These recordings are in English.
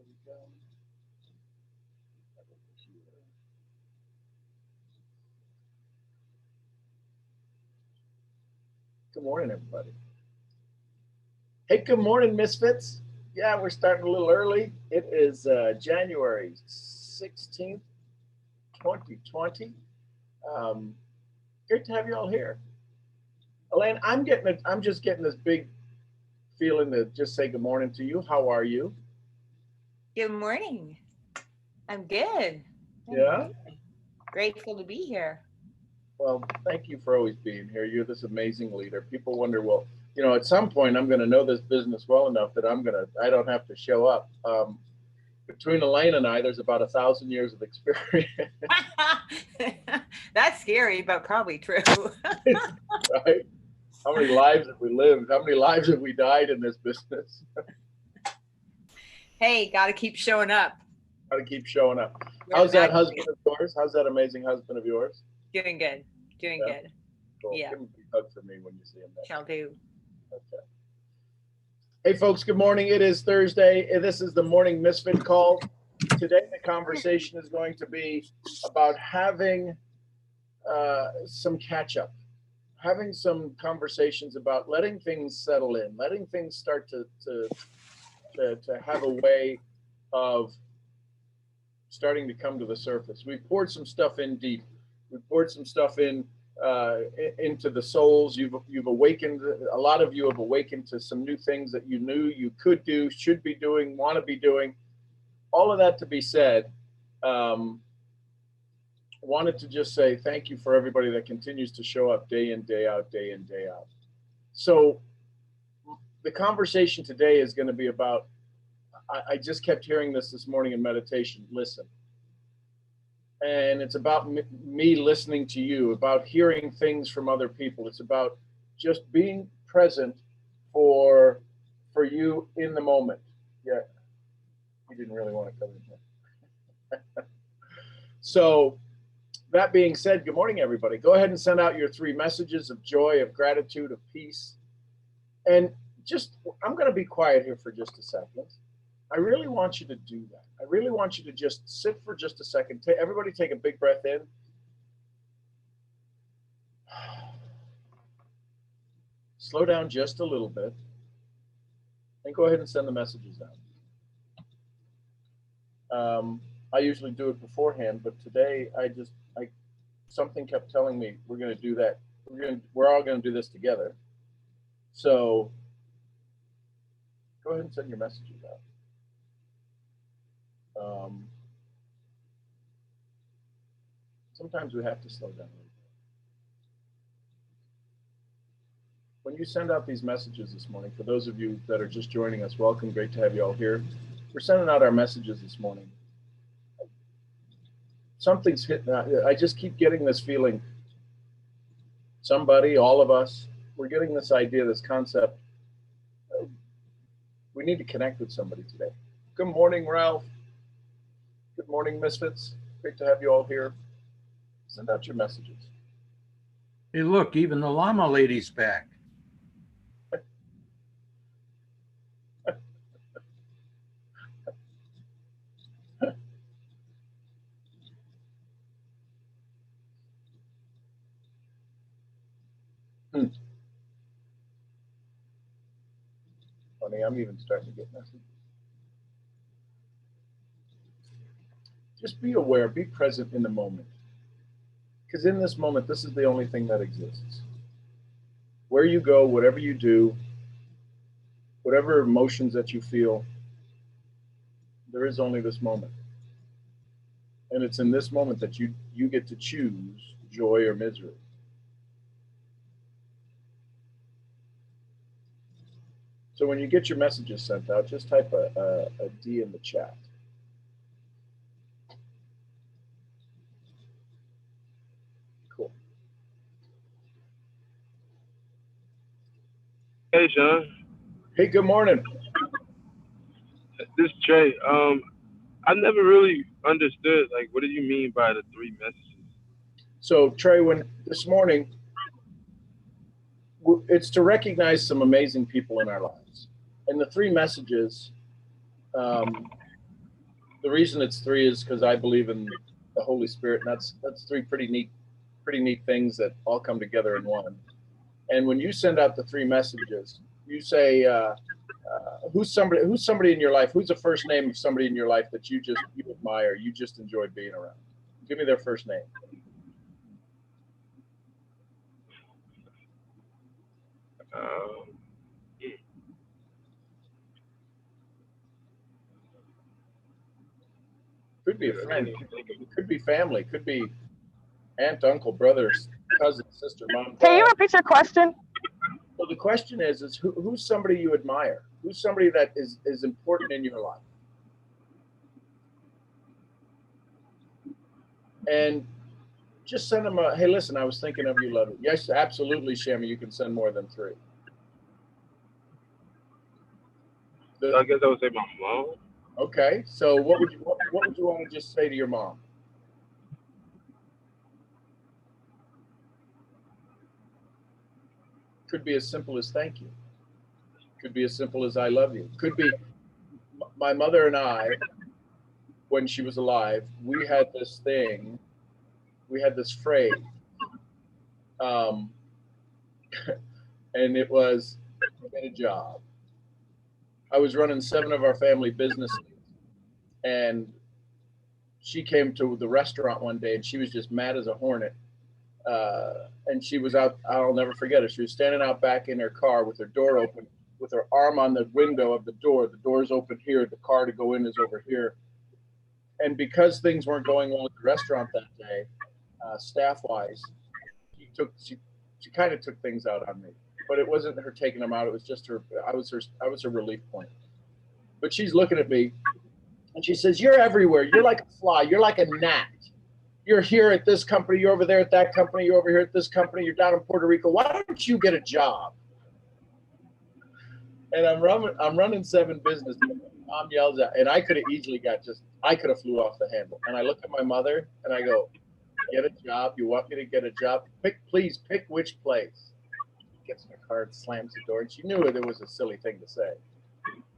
we go. Good morning, everybody. Hey, good morning, Misfits. Yeah, we're starting a little early. It is January 16th, 2020. Um, Great to have you all here. Elaine, I'm just getting this big feeling to just say good morning to you. How are you? Good morning. I'm good. I'm Yeah. good. Grateful to be here. Well, thank you for always being here. You're this amazing leader. People wonder, well, at some point I'm going to know this business well enough that I don't have to show up. Between Elaine and I, there's about 1,000 years of experience, That's scary, but probably true. right? How many lives have we lived? How many lives have we died in this business? Hey, got to keep showing up. Got to keep showing up. Where the How's that magic husband is. of yours? How's that amazing husband of yours? Doing good. Doing Yeah, good. cool. Yeah, Give him a big hug for me when you see him next. shall do. Okay. Hey, folks, good morning. It is Thursday. This is the Morning Misfit Call. Today, the conversation is going to be about having some catch up, having some conversations about letting things settle in, letting things start to have a way of starting to come to the surface. We poured some stuff in deep. We poured some stuff into the souls. You've awakened. A lot of you have awakened to some new things that you knew you could do, should be doing, want to be doing. All of that to be said. Um, Wanted to just say thank you for everybody that continues to show up day in, day out, day in, day out. So the conversation today is going to be about. I just kept hearing this morning in meditation. Listen, and it's about me listening to you, about hearing things from other people. It's about just being present for you in the moment. Yeah, you didn't really want to come in here. So that being said, good morning, everybody. Go ahead and send out your 3 messages of joy, of gratitude, of peace, and just I'm going to be quiet here for just a second. I really want you to do that. I really want you to just sit for just a second. Everybody take a big breath in. Slow down just a little bit. And go ahead and send the messages out. I usually do it beforehand, but today something kept telling me we're going to do that. We're all going to do this together. So go ahead and send your messages out. Sometimes we have to slow down a little bit. When you send out these messages this morning, for those of you that are just joining us, welcome. Great to have you all here. We're sending out our messages this morning. Something's hitting. I just keep getting this feeling. Somebody, all of us, we're getting this idea, this concept. We need to connect with somebody today. Good morning, Ralph. Good morning, Misfits. Great to have you all here. Send out your messages. Hey, look, even the llama lady's back. Funny, I'm even starting to get messages. Just be aware, be present in the moment. Because in this moment, this is the only thing that exists. Where you go, whatever you do, whatever emotions that you feel, there is only this moment. And it's in this moment that you get to choose joy or misery. So when you get your messages sent out, just type a D in the chat. Cool. Hey, Sean. Hey, good morning. This is Trey. I never really understood, like, what do you mean by the 3 messages? So Trey, when this morning, it's to recognize some amazing people in our lives. And the 3 messages, The reason it's three is because I believe in the Holy Spirit, and that's three pretty neat things that all come together in one. And when you send out the three messages, you say, who's somebody in your life? Who's the first name of somebody in your life that you admire, you just enjoy being around? Give me their first name. Could be a friend, could be family, could be aunt, uncle, brothers, cousin, sister, mom, dad. Can you repeat your question? Well, the question is who's somebody you admire? Who's somebody that is important in your life? And just send them hey, listen, I was thinking of you, love it. Yes, absolutely, Shammy, you can send more than three. I guess I would say my mom. Okay, so what would you want to just say to your mom? Could be as simple as thank you. Could be as simple as I love you. Could be my mother and I, when she was alive, we had this phrase, and it was, get a job. I was running 7 of our family businesses, and she came to the restaurant one day and she was just mad as a hornet. And she was out, I'll never forget it. She was standing out back in her car with her door open, with her arm on the window of the door. The door's open here, the car to go in is over here. And because things weren't going well at the restaurant that day, staff-wise, she kind of took things out on me. But it wasn't her taking them out. It was just her. I was her relief point. But she's looking at me, and she says, "You're everywhere. You're like a fly. You're like a gnat. You're here at this company. You're over there at that company. You're over here at this company. You're down in Puerto Rico. Why don't you get a job?" And I'm running 7 businesses. Mom yells out, and I could have easily flew off the handle. And I look at my mother, and I go, "Get a job. You want me to get a job? Please pick which place." Gets in her car and slams the door, and she knew it was a silly thing to say.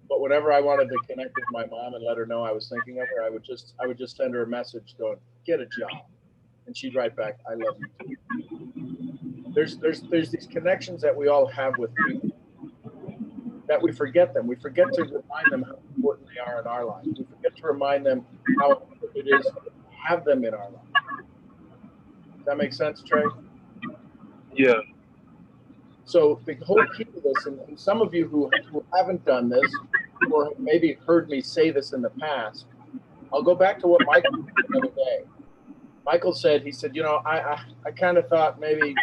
But whenever I wanted to connect with my mom and let her know I was thinking of her, I would just send her a message going, "Get a job," and she'd write back, "I love you too." There's these connections that we all have with people that we forget them. We forget to remind them how important they are in our lives. We forget to remind them how important it is to have them in our life. Does that make sense, Trey? Yeah. So the whole key to this, and some of you who haven't done this, or maybe heard me say this in the past, I'll go back to what Michael did the other day. Michael said, I kind of thought maybe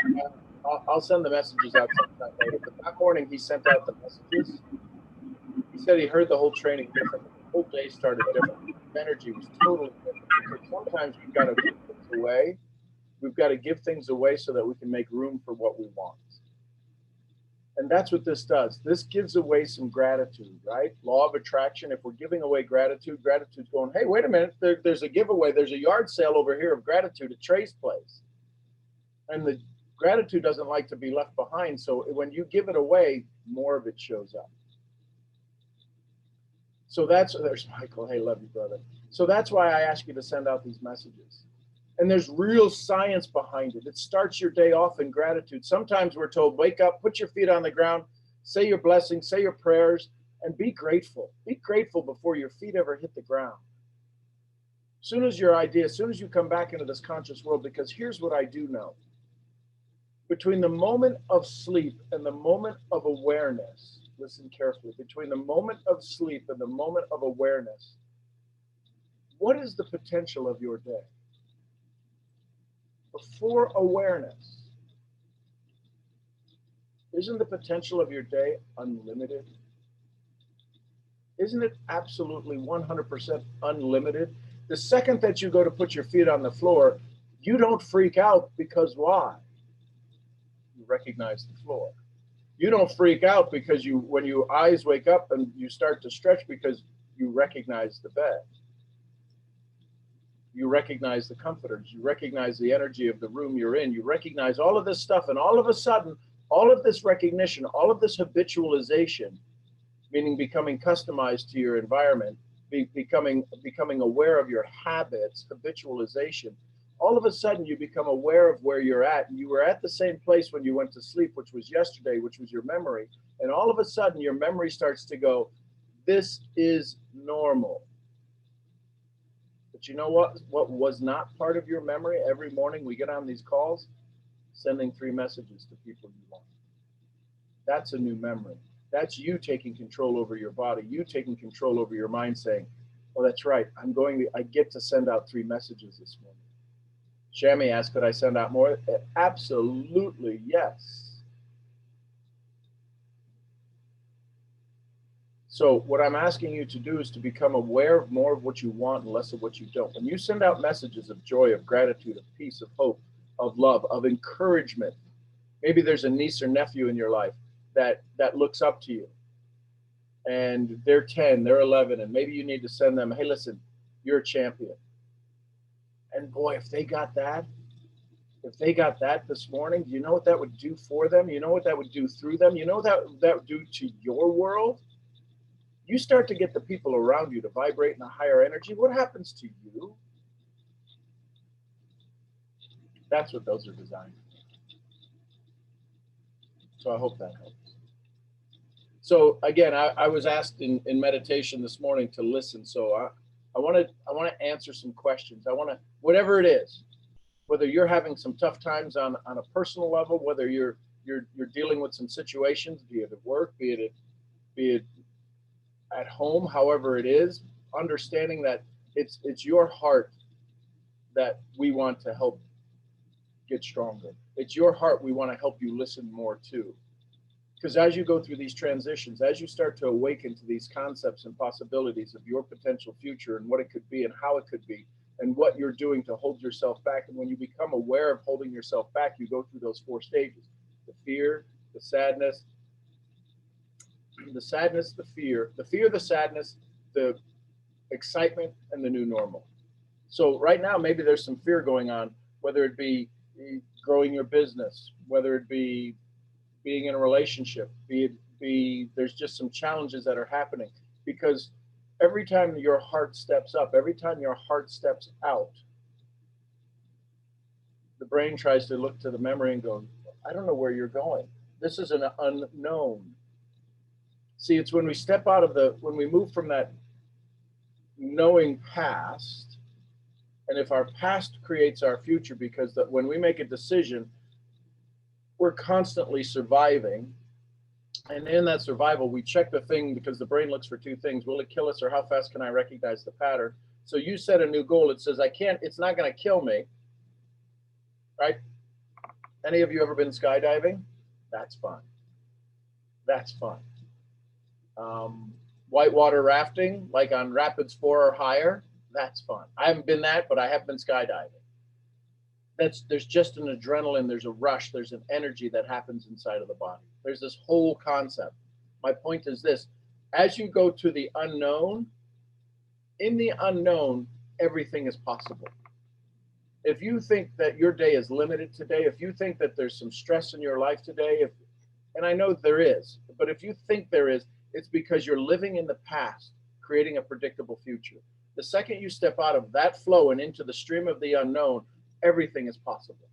I'll send the messages out sometime later. But that morning he sent out the messages. He said he heard the whole training differently. The whole day started differently. The energy was totally different. Because sometimes we've got to give things away. We've got to give things away so that we can make room for what we want. And that's what this does. This gives away some gratitude, right? Law of attraction. If we're giving away gratitude, gratitude's going, hey, wait a minute. There's a giveaway. There's a yard sale over here of gratitude at Trey's place. And the gratitude doesn't like to be left behind. So when you give it away, more of it shows up. So there's Michael. Hey, love you, brother. So that's why I ask you to send out these messages. And there's real science behind it. It starts your day off in gratitude. Sometimes we're told, wake up, put your feet on the ground, say your blessings, say your prayers, and be grateful. Be grateful before your feet ever hit the ground. As soon as you come back into this conscious world, because here's what I do know. Between the moment of sleep and the moment of awareness, listen carefully, between the moment of sleep and the moment of awareness, what is the potential of your day? Before awareness, isn't the potential of your day unlimited? Isn't it absolutely 100% unlimited? The second that you go to put your feet on the floor, you don't freak out because why? You recognize the floor. You don't freak out because when your eyes wake up and you start to stretch because you recognize the bed. You recognize the comforters, you recognize the energy of the room you're in, you recognize all of this stuff, and all of a sudden, all of this recognition, all of this habitualization, meaning becoming customized to your environment, becoming aware of your habits, habitualization, all of a sudden you become aware of where you're at. And you were at the same place when you went to sleep, which was yesterday, which was your memory. And all of a sudden your memory starts to go, this is normal. But you know what was not part of your memory? Every morning we get on these calls, sending 3 messages to people you want. That's a new memory. That's you taking control over your body, you taking control over your mind, saying, oh, that's right, I get to send out 3 messages this morning. Shami asked, could I send out more? Absolutely, yes. So what I'm asking you to do is to become aware of more of what you want and less of what you don't. When you send out messages of joy, of gratitude, of peace, of hope, of love, of encouragement, maybe there's a niece or nephew in your life that looks up to you, and they're 10, they're 11, and maybe you need to send them, hey, listen, you're a champion. And boy, if they got that this morning, do you know what that would do for them? You know what that would do through them? You know what that would do to your world? You start to get the people around you to vibrate in a higher energy. What happens to you? That's what those are designed for. So I hope that helps. So again, I was asked in meditation this morning to listen. So I want to answer some questions. I want to, whatever it is, whether you're having some tough times on a personal level, whether you're dealing with some situations, be it at work, be it at home, however it is, understanding that it's your heart that we want to help get stronger. It's your heart we want to help you listen more to. Because as you go through these transitions, as you start to awaken to these concepts and possibilities of your potential future and what it could be and how it could be and what you're doing to hold yourself back. And when you become aware of holding yourself back, you go through those 4 stages: the fear, the sadness, the fear, the sadness, the excitement, and the new normal. So right now, maybe there's some fear going on, whether it be growing your business, whether it be being in a relationship, there's just some challenges that are happening, because every time your heart steps up, every time your heart steps out, the brain tries to look to the memory and go, I don't know where you're going. This is an unknown. See, it's when we step out of when we move from that knowing past, and if our past creates our future, because when we make a decision, we're constantly surviving. And in that survival, we check the thing, because the brain looks for 2 things. Will it kill us, or how fast can I recognize the pattern? So you set a new goal. It says, it's not going to kill me, right? Any of you ever been skydiving? That's fun. That's fun. Whitewater rafting, like on Rapids 4 or higher, that's fun. I haven't been that, but I have been skydiving. There's just an adrenaline, there's a rush, there's an energy that happens inside of the body. There's this whole concept. My point is this: as you go to the unknown, in the unknown, everything is possible. If you think that your day is limited today, if you think that there's some stress in your life today, and I know there is, but if you think there is, it's because you're living in the past, creating a predictable future. The second you step out of that flow and into the stream of the unknown, everything is possible.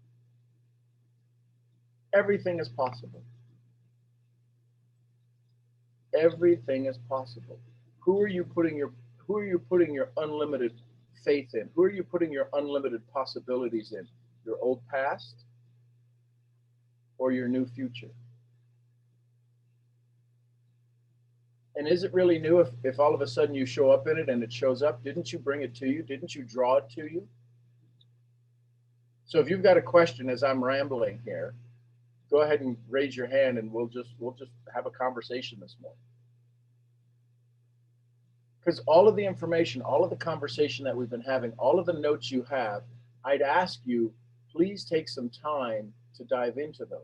Everything is possible. Everything is possible. Who are you putting your unlimited faith in? Who are you putting your unlimited possibilities in? Your old past or your new future? And is it really new if all of a sudden you show up in it and it shows up? Didn't you bring it to you? Didn't you draw it to you? So if you've got a question as I'm rambling here, go ahead and raise your hand, and we'll just have a conversation this morning. Because all of the information, all of the conversation that we've been having, all of the notes you have, I'd ask you, please take some time to dive into those.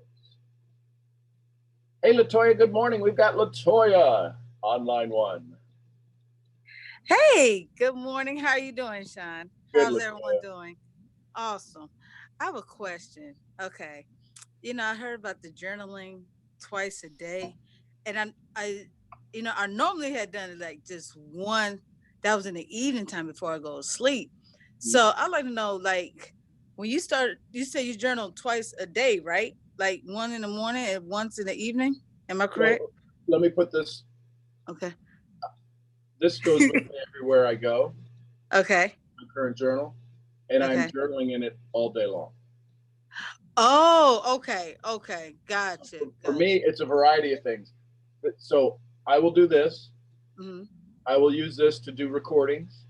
Hey, Latoya, good morning. We've got Latoya on line 1. Hey, good morning. How are you doing, Sean? Good, How's Latoya. everyone doing? Awesome. I have a question. Okay. I heard about the journaling twice a day, and I normally had done it like just one that was in the evening time before I go to sleep. So I'd like to know, like, when you start, you say you journal twice a day, right? Like one in the morning and once in the evening. Am I correct? Well, let me put this. Okay. This goes with me everywhere I go. Okay. My current journal, and I'm Okay. journaling in it all day long. Oh, okay. Okay. Gotcha. For Gotcha. me, it's a variety of things. So I will do this. Hmm. I will use this to do recordings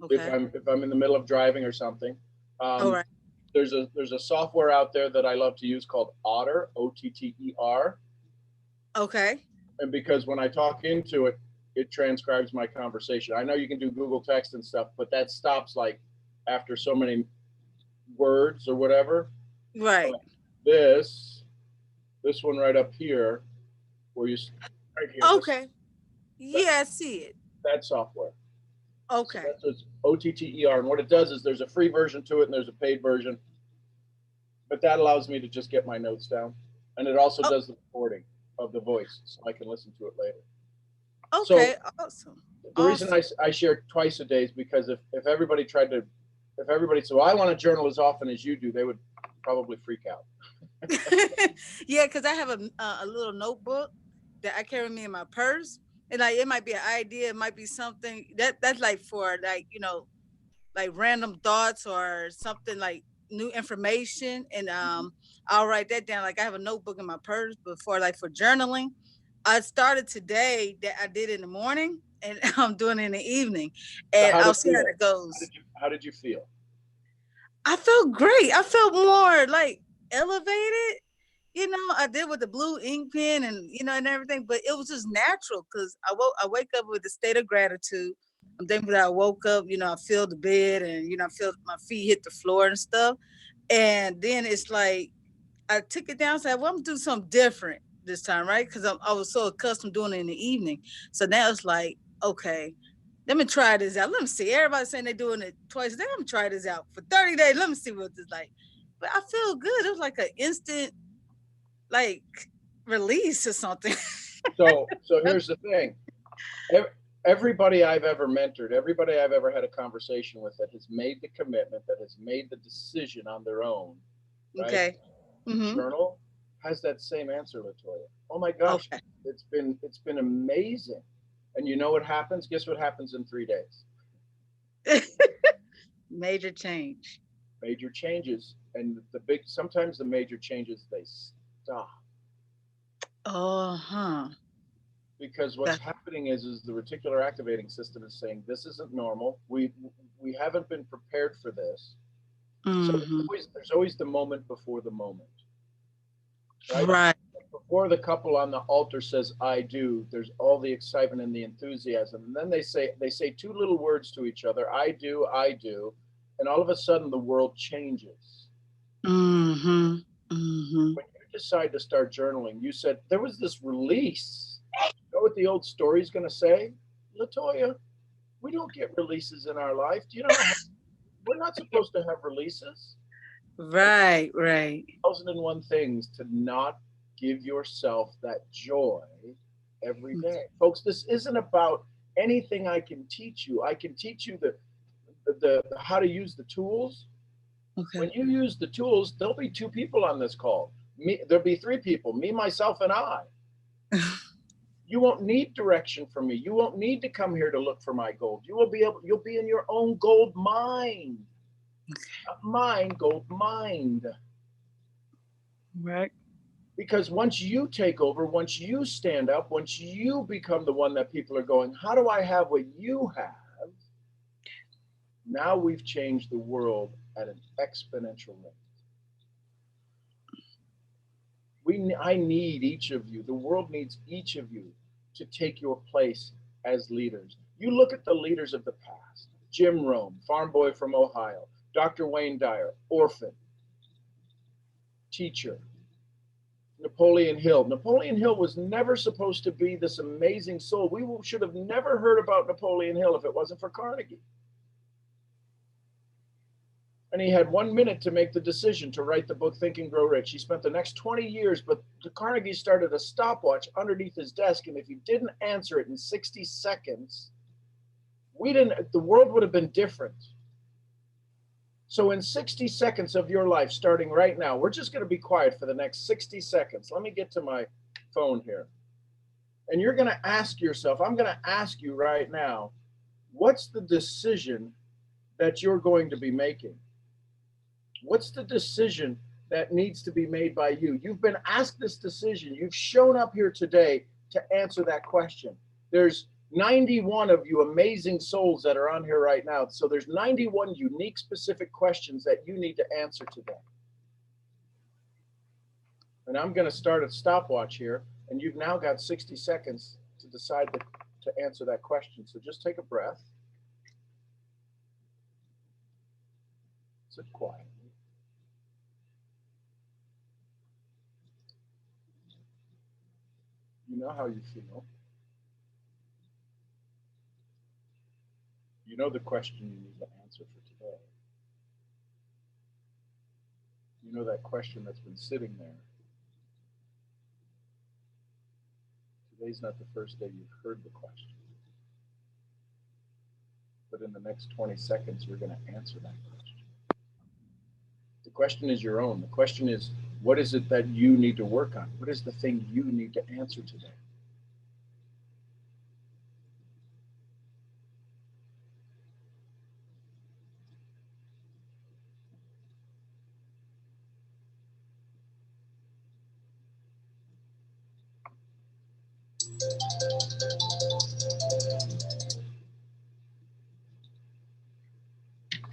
Okay. if I'm in the middle of driving or something. All right. There's a software out there that I love to use called Otter, Otter, Okay. and because when I talk into it, it transcribes my conversation. I know you can do Google Text and stuff, but that stops like after so many words or whatever. Right. This one right up here, where you right here. Okay. Yeah, I see it. That software. Okay. So that's Otter, and what it does is there's a free version to it and there's a paid version, but that allows me to just get my notes down, and it also does the recording of the voice, so I can listen to it later. Okay. Awesome. The reason I share twice a day is because if everybody said, well, I want to journal as often as you do, they would probably freak out. Yeah, because I have a little notebook that I carry me in my purse, and like it might be an idea, it might be something that's like for like like random thoughts or something like new information, and I'll write that down. Like I have a notebook in my purse before, like for journaling. I started today that I did in the morning, and I'm doing it in the evening, and So I'll see how it goes. How did you feel? I felt great. I felt more like elevated. I did with the blue ink pen and and everything, but it was just natural because I wake up with a state of gratitude. I'm thankful that I woke up, I feel the bed and I feel my feet hit the floor and stuff. And then it's like I took it down and said, well, I'm gonna do something different this time, right? Because I was so accustomed doing it in the evening. So now it's like, okay, let me try this out. Let me see. Everybody's saying they're doing it twice a day. Let me try this out for 30 days. Let me see what it's like. But I feel good. It was like an instant like release or something. So here's the thing. Everybody I've ever mentored, everybody I've ever had a conversation with that has made the commitment, that has made the decision on their own, right? Okay. Mm-hmm. Journal has that same answer, Latoya. Oh my gosh, Okay. it's been amazing. And you know what happens? Guess what happens in 3 days? Major change. Major changes, and sometimes the major changes they stop. Because what's happening is the reticular activating system is saying this isn't normal. We haven't been prepared for this. So there's always the moment before the moment, right? Before the couple on the altar says I do, there's all the excitement and the enthusiasm, and then they say 2 little words to each other, I do, and all of a sudden the world changes. When you decide to start journaling, you said there was this release. You know what the old story is going to say? Latoya, we don't get releases in our life. Do you know we're not supposed to have releases? Right. 1,001 things to not give yourself that joy every day. Folks, this isn't about anything I can teach you. I can teach you the how to use the tools. Okay. When you use the tools, there'll be 2 people on this call. There'll be 3 people, me, myself, and I. You won't need direction from me. You won't need to come here to look for my gold. You'll be in your own gold mine. Not mine, gold mined. Right. Because once you take over, once you stand up, once you become the one that people are going, how do I have what you have? Now we've changed the world at an exponential rate. I need each of you. The world needs each of you to take your place as leaders. You look at the leaders of the past: Jim Rome, farm boy from Ohio; Dr. Wayne Dyer, orphan, teacher; Napoleon Hill. Napoleon Hill was never supposed to be this amazing soul. We should have never heard about Napoleon Hill if it wasn't for Carnegie. And he had 1 minute to make the decision to write the book Think and Grow Rich. He spent the next 20 years, but Carnegie started a stopwatch underneath his desk, and if he didn't answer it in 60 seconds, the world would have been different. So in 60 seconds of your life, starting right now, we're just going to be quiet for the next 60 seconds. Let me get to my phone here. And you're going to ask yourself, I'm going to ask you right now, what's the decision that you're going to be making? What's the decision that needs to be made by you? You've been asked this decision. You've shown up here today to answer that question. There's 91 of you amazing souls that are on here right now. So there's 91 unique, specific questions that you need to answer today. And I'm going to start a stopwatch here, and you've now got 60 seconds to decide to answer that question. So just take a breath. Sit quietly. You know how you feel. You know the question you need to answer for today. You know that question that's been sitting there. Today's not the first day you've heard the question. But in the next 20 seconds, you're going to answer that question. The question is your own. The question is, what is it that you need to work on? What is the thing you need to answer today?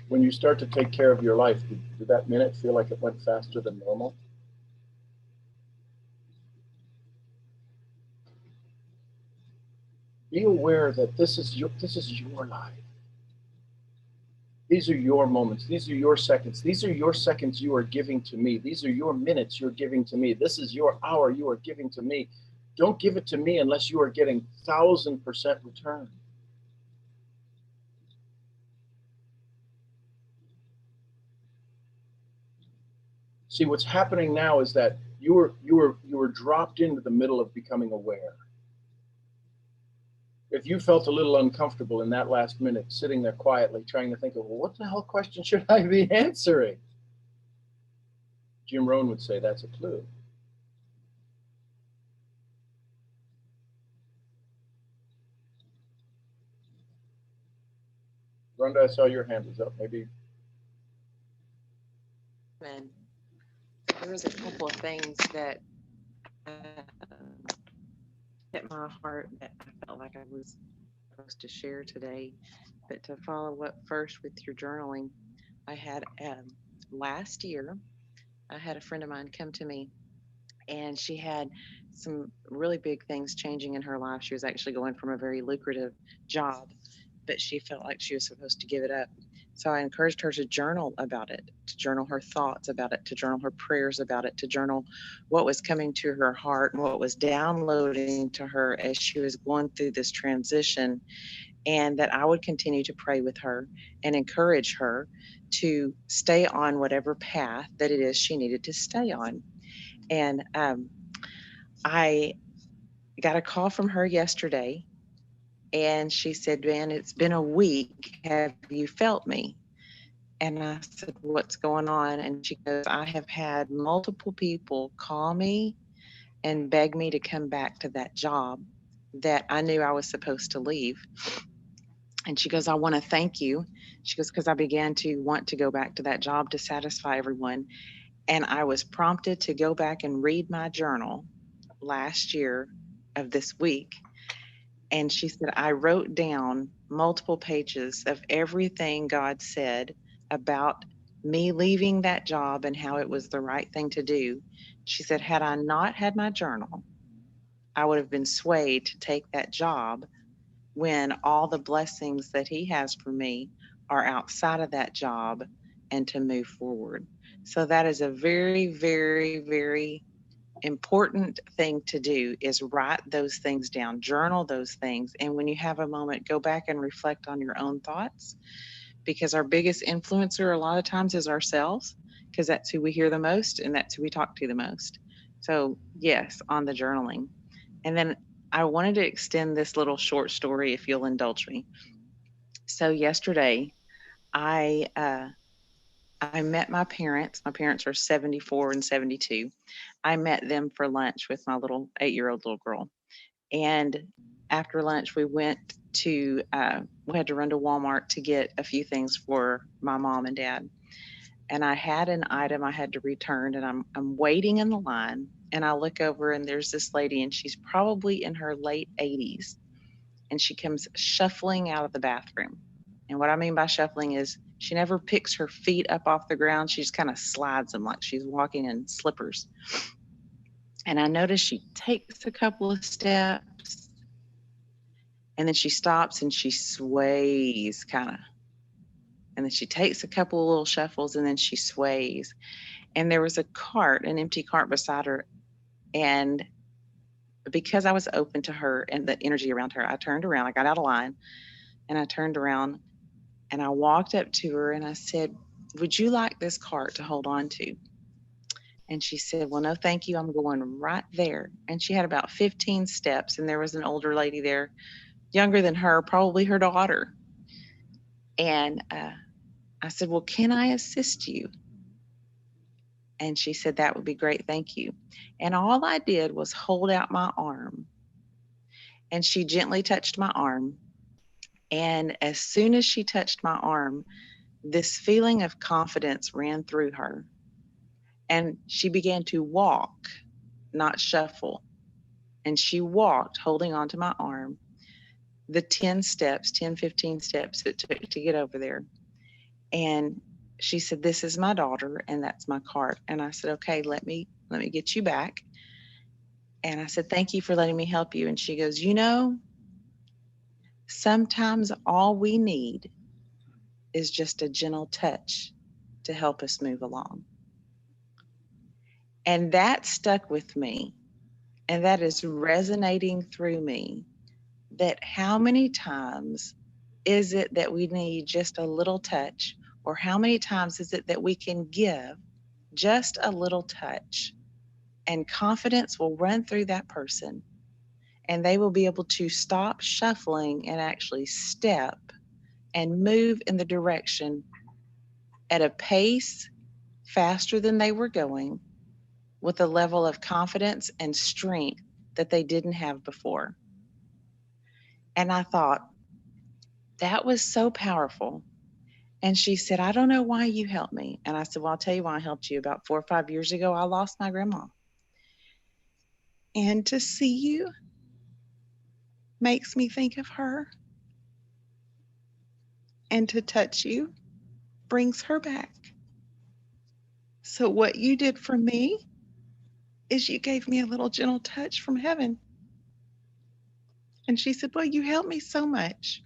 When you start to take care of your life, did that minute feel like it went faster than normal? Be aware that this is your life. These are your moments. These are your seconds. These are your seconds you are giving to me. These are your minutes you're giving to me. This is your hour you are giving to me. Don't give it to me unless you are getting 1,000% return. See, what's happening now is that you were dropped into the middle of becoming aware. If you felt a little uncomfortable in that last minute, sitting there quietly trying to think of, well, what the hell question should I be answering? Jim Rohn would say that's a clue. Rhonda, I saw your hand was up. Maybe. And there was a couple of things that hit my heart that I felt like I was supposed to share today. But to follow up first with your journaling, I had last year, I had a friend of mine come to me, and she had some really big things changing in her life. She was actually going from a very lucrative job, but she felt like she was supposed to give it up. So I encouraged her to journal about it, to journal her thoughts about it, to journal her prayers about it, to journal what was coming to her heart and what was downloading to her as she was going through this transition, and that I would continue to pray with her and encourage her to stay on whatever path that it is she needed to stay on. And I got a call from her yesterday, and she said, "Man, it's been a week. Have you felt me?" And I said, "What's going on?" And she goes, "I have had multiple people call me and beg me to come back to that job that I knew I was supposed to leave." And she goes, "I want to thank you." She goes, "Because I began to want to go back to that job to satisfy everyone. And I was prompted to go back and read my journal last year of this week." And she said, "I wrote down multiple pages of everything God said about me leaving that job and how it was the right thing to do." She said, "Had I not had my journal, I would have been swayed to take that job when all the blessings that He has for me are outside of that job, and to move forward." So that is a very, very, very important thing to do, is write those things down, journal those things. And when you have a moment, go back and reflect on your own thoughts, because our biggest influencer a lot of times is ourselves, because that's who we hear the most and that's who we talk to the most. So yes, on the journaling. And then I wanted to extend this little short story, if you'll indulge me. So yesterday, I met my parents. My parents are 74 and 72. I met them for lunch with my little 8-year-old little girl. And after lunch, we had to run to Walmart to get a few things for my mom and dad. And I had an item I had to return, and I'm waiting in the line, and I look over and there's this lady, and she's probably in her late 80s, and she comes shuffling out of the bathroom. And what I mean by shuffling is she never picks her feet up off the ground. She just kind of slides them like she's walking in slippers. And I notice she takes a couple of steps, and then she stops and she sways kind of. And then she takes a couple of little shuffles, and then she sways. And there was a cart, an empty cart beside her. And because I was open to her and the energy around her, I turned around, I got out of line, and I turned around and I walked up to her and I said, "Would you like this cart to hold on to?" And she said, "Well, no, thank you. I'm going right there." And she had about 15 steps, and there was an older lady there, younger than her, probably her daughter. And I said, "Well, can I assist you?" And she said, "That would be great. Thank you." And all I did was hold out my arm, and she gently touched my arm. And as soon as she touched my arm, this feeling of confidence ran through her. And she began to walk, not shuffle. And she walked, holding onto my arm, the 10 steps, 10, 15 steps it took to get over there. And she said, "This is my daughter, and that's my cart." And I said, "Okay, let me get you back." And I said, "Thank you for letting me help you." And she goes, "You know, sometimes all we need is just a gentle touch to help us move along." And that stuck with me. And that is resonating through me, that how many times is it that we need just a little touch, or how many times is it that we can give just a little touch, and confidence will run through that person, and they will be able to stop shuffling and actually step and move in the direction at a pace faster than they were going, with a level of confidence and strength that they didn't have before. And I thought, that was so powerful. And she said, "I don't know why you helped me." And I said, "Well, I'll tell you why I helped you. About 4 or 5 years ago, I lost my grandma. And to see you makes me think of her. And to touch you brings her back. So what you did for me is you gave me a little gentle touch from heaven." And she said, "Well, you helped me so much."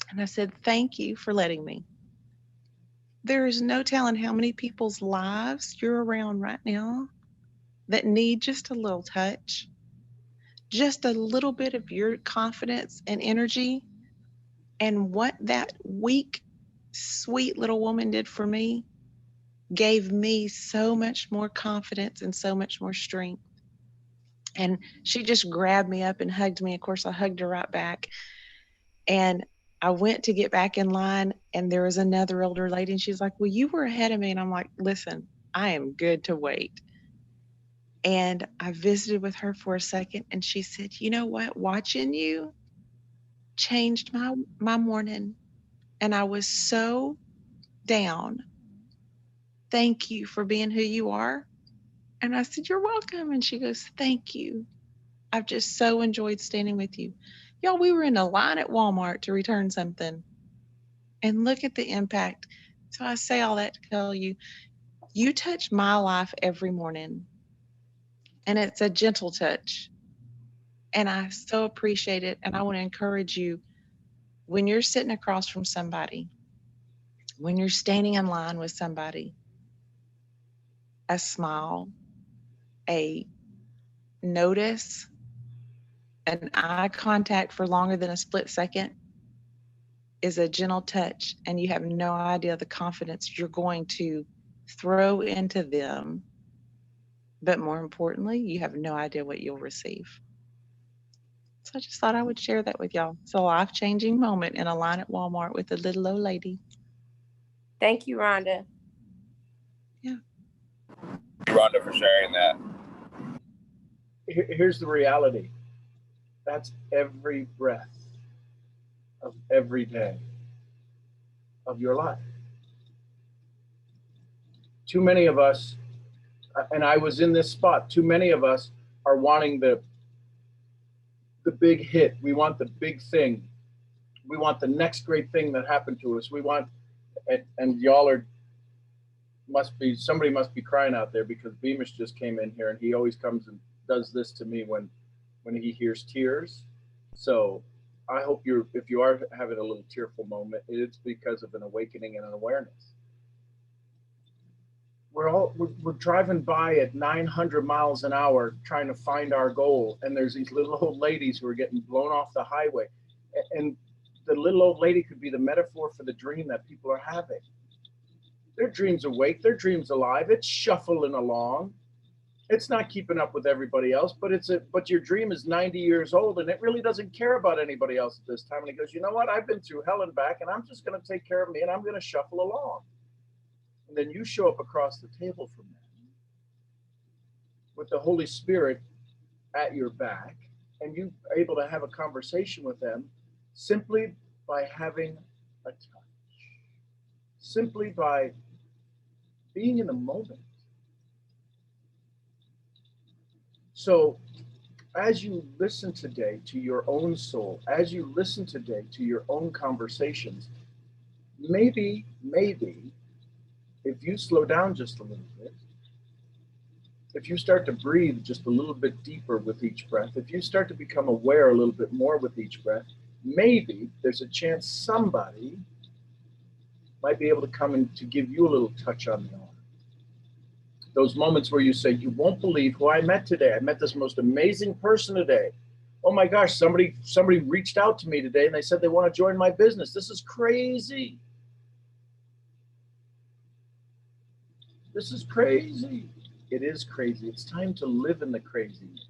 And I said, "Thank you for letting me." There is no telling how many people's lives you're around right now that need just a little touch, just a little bit of your confidence and energy. And what that weak, sweet little woman did for me gave me so much more confidence and so much more strength. And she just grabbed me up and hugged me. Of course, I hugged her right back. And I went to get back in line, and there was another older lady, and she's like, "Well, you were ahead of me." And I'm like, "Listen, I am good to wait." And I visited with her for a second, and she said, "You know what? Watching you changed my morning, and I was so down. Thank you for being who you are." And I said, "You're welcome." And she goes, "Thank you. I've just so enjoyed standing with you." Y'all, we were in a line at Walmart to return something. And look at the impact. So I say all that to tell you, you touch my life every morning. And it's a gentle touch. And I so appreciate it. And I want to encourage you, when you're sitting across from somebody, when you're standing in line with somebody, a smile, a notice, an eye contact for longer than a split second is a gentle touch. And you have no idea the confidence you're going to throw into them. But more importantly, you have no idea what you'll receive. So I just thought I would share that with y'all. It's a life-changing moment in a line at Walmart with a little old lady. Thank you, Rhonda. Rhonda, for sharing that. Here's the reality. That's every breath of every day of your life. Too many of us, and I was in this spot, too many of us are wanting the big hit. We want the big thing. We want the next great thing that happened to us. We want, and y'all are, somebody must be crying out there, because Beamish just came in here and he always comes and does this to me when he hears tears. So I hope if you are having a little tearful moment, it's because of an awakening and an awareness. We're driving by at 900 miles an hour trying to find our goal, and there's these little old ladies who are getting blown off the highway, and the little old lady could be the metaphor for the dream that people are having. Their dream's awake, their dream's alive, it's shuffling along. It's not keeping up with everybody else, but your dream is 90 years old and it really doesn't care about anybody else at this time. And he goes, you know what? I've been through hell and back, and I'm just going to take care of me, and I'm going to shuffle along. And then you show up across the table from them with the Holy Spirit at your back, and you are able to have a conversation with them simply by having a touch, simply by being in the moment. So as you listen today to your own soul, as you listen today to your own conversations, maybe if you slow down just a little bit, if you start to breathe just a little bit deeper with each breath, if you start to become aware a little bit more with each breath, maybe there's a chance somebody might be able to come in to give you a little touch on the arm. Those moments where you say, you won't believe who I met today. I met this most amazing person today. Oh my gosh, somebody reached out to me today and they said they want to join my business. This is crazy. This is crazy. It is crazy. It's time to live in the craziness.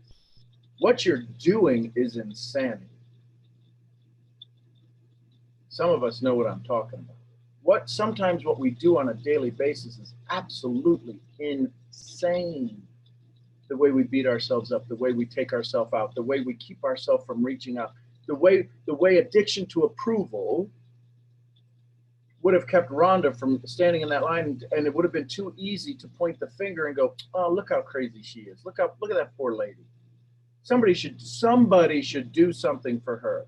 What you're doing is insanity. Some of us know what I'm talking about. Sometimes what we do on a daily basis is absolutely insane. The way we beat ourselves up, the way we take ourselves out, the way we keep ourselves from reaching out, the way addiction to approval would have kept Rhonda from standing in that line, and it would have been too easy to point the finger and go, oh, look how crazy she is. Look at that poor lady. Somebody should do something for her.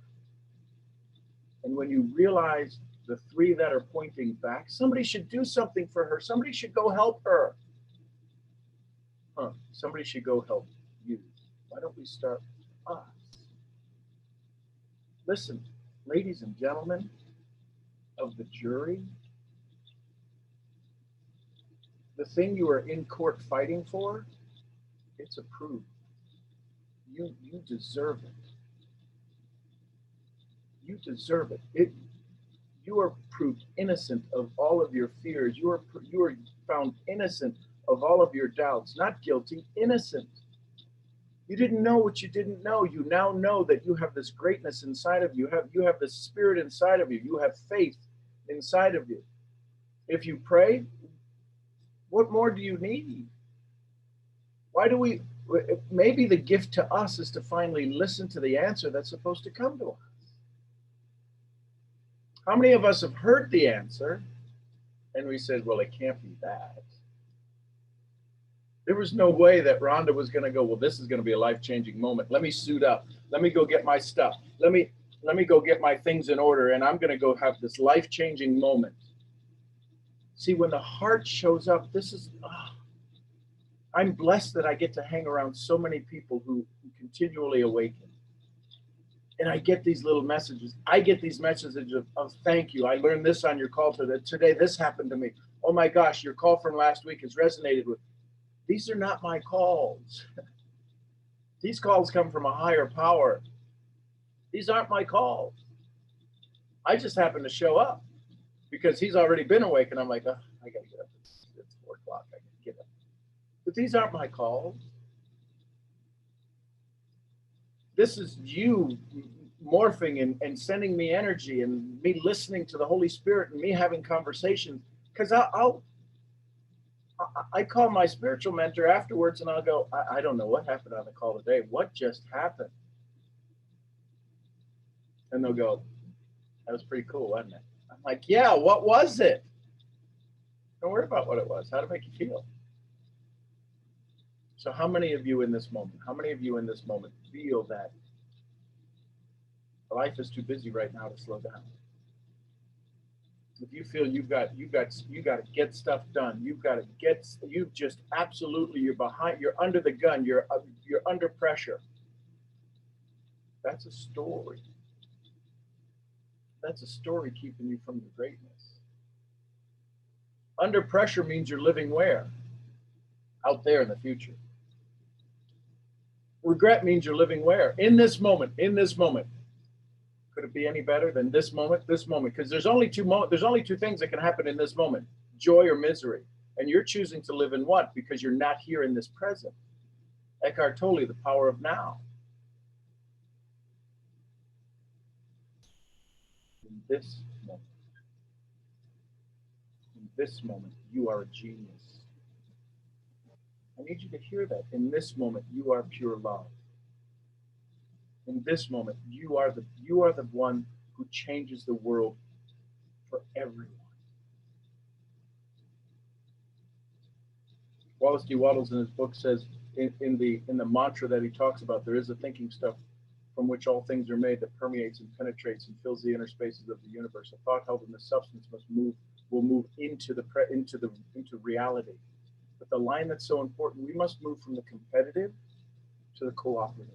And when you realize the three that are pointing back, somebody should do something for her. Somebody should go help her. Somebody should go help you. Why don't we start with us? Listen, ladies and gentlemen of the jury, the thing you are in court fighting for, it's approved. You deserve it. You deserve it. You are proved innocent of all of your fears. You are found innocent of all of your doubts. Not guilty, innocent. You didn't know what you didn't know. You now know that you have this greatness inside of you. You have this spirit inside of you. You have faith inside of you. If you pray, what more do you need? Maybe the gift to us is to finally listen to the answer that's supposed to come to us. How many of us have heard the answer and we said, well, it can't be that. There was no way that Rhonda was going to go, well, this is going to be a life-changing moment. Let me suit up. Let me go get my stuff. Let me go get my things in order, and I'm going to go have this life-changing moment. See, when the heart shows up, I'm blessed that I get to hang around so many people who continually awaken. And I get these little messages. I get these messages of thank you. I learned this on your call today. This happened to me. Oh my gosh, your call from last week has resonated with. These are not my calls. These calls come from a higher power. These aren't my calls. I just happen to show up because he's already been awake, and I'm like, oh, I gotta get up. It's 4 o'clock. I gotta get up. But these aren't my calls. This is you morphing and sending me energy and me listening to the Holy Spirit and me having conversations. Because I call my spiritual mentor afterwards and I'll go, I don't know what happened on the call today. What just happened? And they'll go, that was pretty cool, wasn't it? I'm like, yeah, what was it? Don't worry about what it was. How to make you feel. So how many of you in this moment, feel that life is too busy right now to slow down? If you feel you got to get stuff done, you're behind, you're under the gun, you're under pressure. That's a story. That's a story keeping you from your greatness. Under pressure means you're living where? Out there in the future. Regret means you're living where? In this moment. Could it be any better than this moment? Because there's only two things that can happen in this moment: joy or misery. And you're choosing to live in what? Because you're not here in this present. Eckhart Tolle, the power of now. In this moment, you are a genius. I need you to hear that. In this moment, you are pure love. In this moment, you are the one who changes the world for everyone. Wallace D. Wattles in his book says in the mantra that he talks about, there is a thinking stuff from which all things are made that permeates and penetrates and fills the inner spaces of the universe. A thought held in the substance will move into reality. But the line that's so important, we must move from the competitive to the cooperative.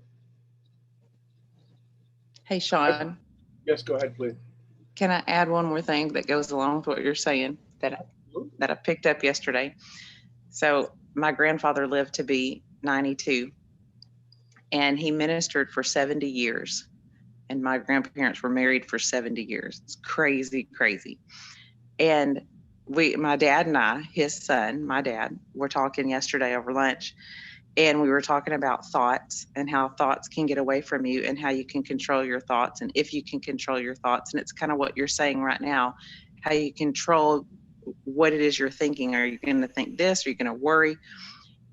Hey, Sean, Yes, go ahead, please. can I add one more thing that goes along with what you're saying that I picked up yesterday? So my grandfather lived to be 92, and he ministered for 70 years. And my grandparents were married for 70 years. It's crazy, crazy. And my dad and I, his son, my dad, were talking yesterday over lunch, and we were talking about thoughts and how thoughts can get away from you and how you can control your thoughts, and if you can control your thoughts. And it's kind of what you're saying right now, how you control what it is you're thinking. Are you going to think this? Are you going to worry?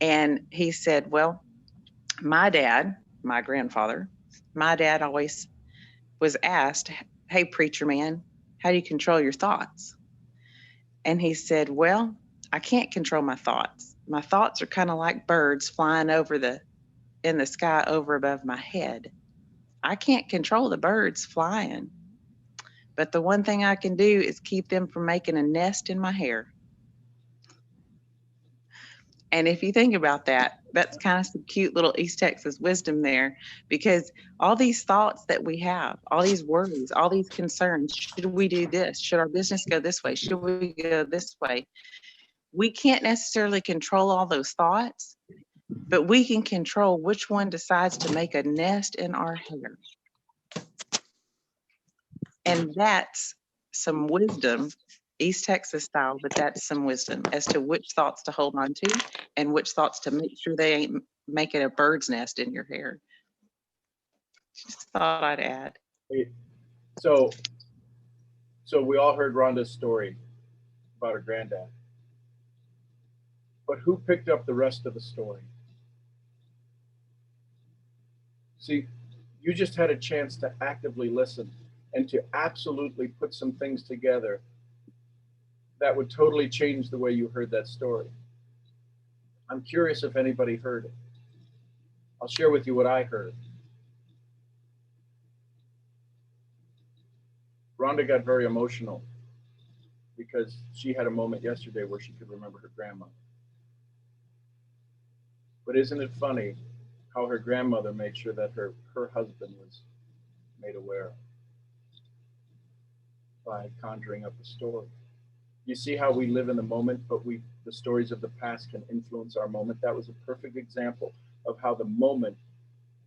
And he said, well, my grandfather always was asked, hey, preacher man, how do you control your thoughts? And he said, well, I can't control my thoughts. My thoughts are kind of like birds flying in the sky over above my head. I can't control the birds flying, but the one thing I can do is keep them from making a nest in my hair. And if you think about that, that's kind of some cute little East Texas wisdom there, because all these thoughts that we have, all these worries, all these concerns, should we do this? Should our business go this way? Should we go this way? We can't necessarily control all those thoughts, but we can control which one decides to make a nest in our hair. And that's some wisdom, East Texas style, but that's some wisdom as to which thoughts to hold on to and which thoughts to make sure they ain't making a bird's nest in your hair. Just thought I'd add. So we all heard Rhonda's story about her granddad. But who picked up the rest of the story? See, you just had a chance to actively listen and to absolutely put some things together that would totally change the way you heard that story. I'm curious if anybody heard it. I'll share with you what I heard. Rhonda got very emotional because she had a moment yesterday where she could remember her grandmother. But isn't it funny how her grandmother made sure that her husband was made aware by conjuring up a story? You see how we live in the moment, but the stories of the past can influence our moment. That was a perfect example of how the moment,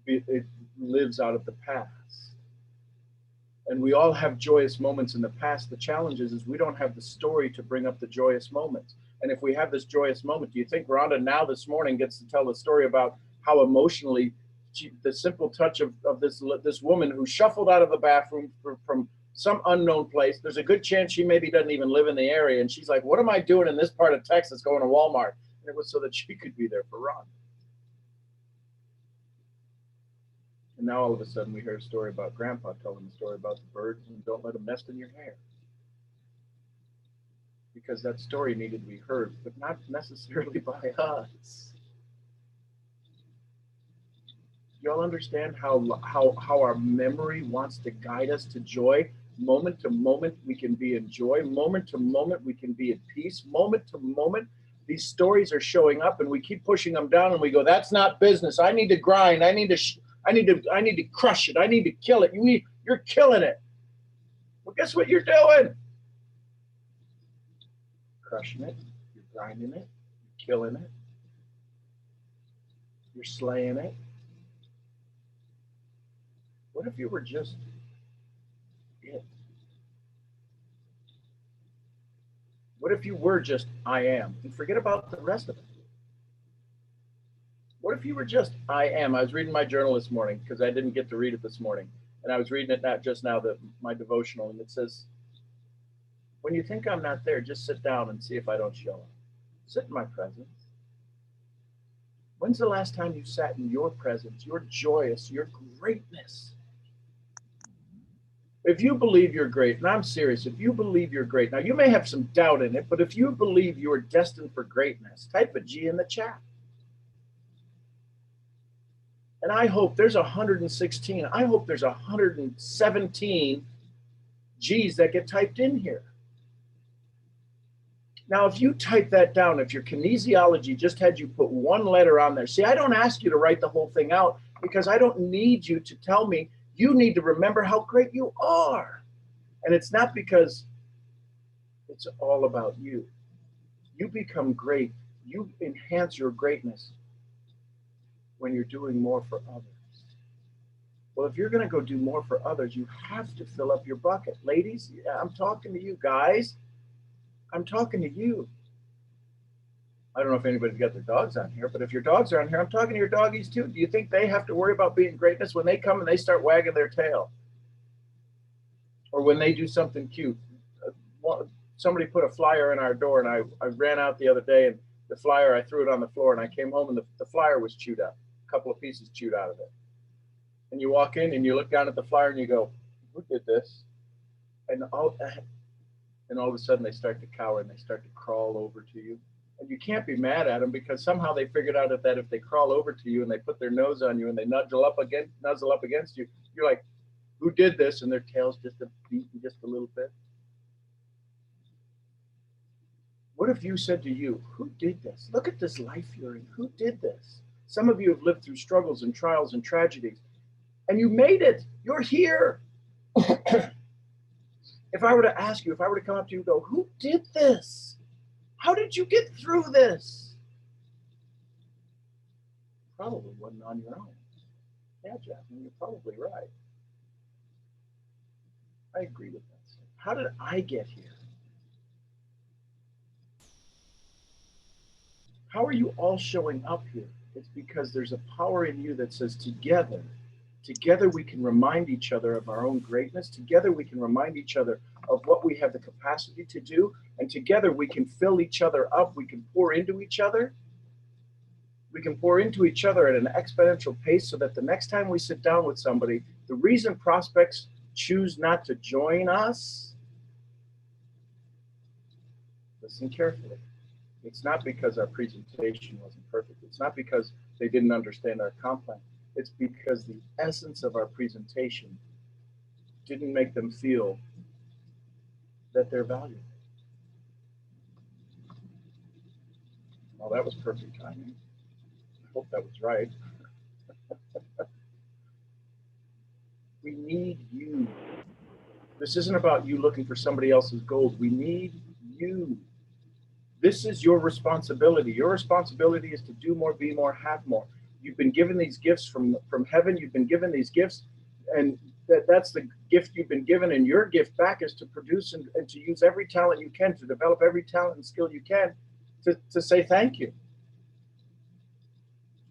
it lives out of the past. And we all have joyous moments in the past. The challenge is we don't have the story to bring up the joyous moments. And if we have this joyous moment, do you think Rhonda now this morning gets to tell the story about how emotionally the simple touch of this woman who shuffled out of the bathroom from some unknown place. There's a good chance she maybe doesn't even live in the area. And she's like, what am I doing in this part of Texas going to Walmart? And it was so that she could be there for Ron. And now all of a sudden we hear a story about Grandpa telling the story about the birds and don't let them nest in your hair. Because that story needed to be heard, but not necessarily by us. Y'all understand how our memory wants to guide us to joy? Moment to moment, we can be in joy. Moment to moment, we can be at peace. Moment to moment, these stories are showing up, and we keep pushing them down, and we go, "That's not business. I need to grind. I need to crush it. I need to kill it. You're killing it." Well, guess what you're doing? Crushing it. You're grinding it. You're killing it. You're slaying it. What if you were just it? What if you were just I am? And forget about the rest of it. What if you were just I am? I was reading my journal this morning because I didn't get to read it this morning. And I was reading it not just now, my devotional, and it says, when you think I'm not there, just sit down and see if I don't show up. Sit in my presence. When's the last time you sat in your presence, your joyous, your greatness? If you believe you're great, and I'm serious, if you believe you're great, now you may have some doubt in it, but if you believe you are destined for greatness, type a G in the chat. And I hope there's 116, I hope there's 117 G's that get typed in here. Now, if you type that down, if your kinesiology just had you put one letter on there, see, I don't ask you to write the whole thing out because I don't need you to tell me. You need to remember how great you are. And it's not because it's all about you. You become great. You enhance your greatness when you're doing more for others. Well, if you're going to go do more for others, you have to fill up your bucket. Ladies, I'm talking to you. Guys, I'm talking to you. I don't know if anybody's got their dogs on here, but if your dogs are on here, I'm talking to your doggies too. Do you think they have to worry about being greatness when they come and they start wagging their tail? Or when they do something cute? Somebody put a flyer in our door, and I ran out the other day, and the flyer, I threw it on the floor, and I came home, and the flyer was chewed up, a couple of pieces chewed out of it. And you walk in, and you look down at the flyer, and you go, who did this? And all of a sudden, they start to cower, and they start to crawl over to you. And you can't be mad at them because somehow they figured out that if they crawl over to you and they put their nose on you and they nuzzle up against you, you're like, who did this? And their tail's just beating just a little bit. What if you said to you, who did this? Look at this life you're in. Who did this? Some of you have lived through struggles and trials and tragedies, and you made it. You're here. If I were to ask you, if I were to come up to you and go, who did this? How did you get through this? Probably wasn't on your own. Yeah, Jasmine, you're probably right. I agree with that. How did I get here? How are you all showing up here? It's because there's a power in you that says together we can remind each other of our own greatness. Together we can remind each other of what we have the capacity to do. And together we can fill each other up. We can pour into each other. We can pour into each other at an exponential pace so that the next time we sit down with somebody, the reason prospects choose not to join us, listen carefully. It's not because our presentation wasn't perfect. It's not because they didn't understand our comp plan. It's because the essence of our presentation didn't make them feel that they're valuable. Well, that was perfect timing. I hope that was right. We need you. This isn't about you looking for somebody else's gold. We need you. This is your responsibility. Your responsibility is to do more, be more, have more. You've been given these gifts from heaven. You've been given these gifts, and that's the gift you've been given. And your gift back is to produce and to use every talent you can, to develop every talent and skill you can, to say thank you.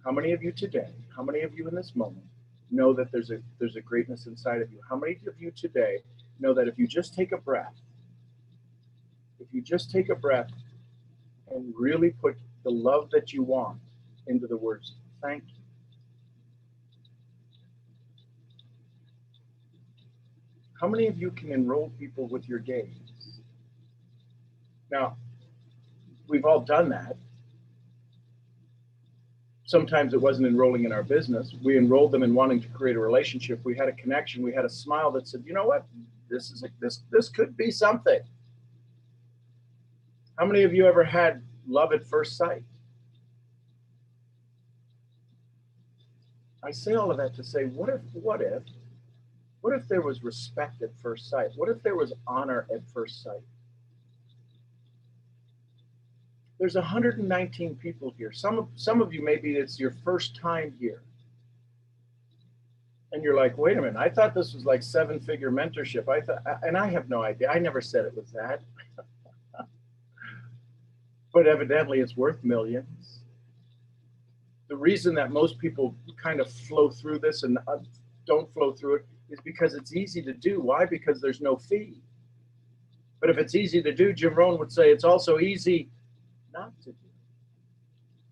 How many of you today, How many of you in this moment know that there's a greatness inside of you? How many of you today know that if you just take a breath, and really put the love that you want into the words, thank you. How many of you can enroll people with your gaze? Now, we've all done that. Sometimes it wasn't enrolling in our business. We enrolled them in wanting to create a relationship. We had a connection. We had a smile that said, you know what? This could be something. How many of you ever had love at first sight? I say all of that to say, what if there was respect at first sight? What if there was honor at first sight? There's 119 people here. Some of you, maybe it's your first time here. And you're like, wait a minute, I thought this was like 7-figure mentorship. And I have no idea. I never said it was that. But evidently it's worth millions. The reason that most people kind of flow through this and don't flow through it is because it's easy to do. Why? Because there's no fee. But if it's easy to do, Jim Rohn would say it's also easy not to do.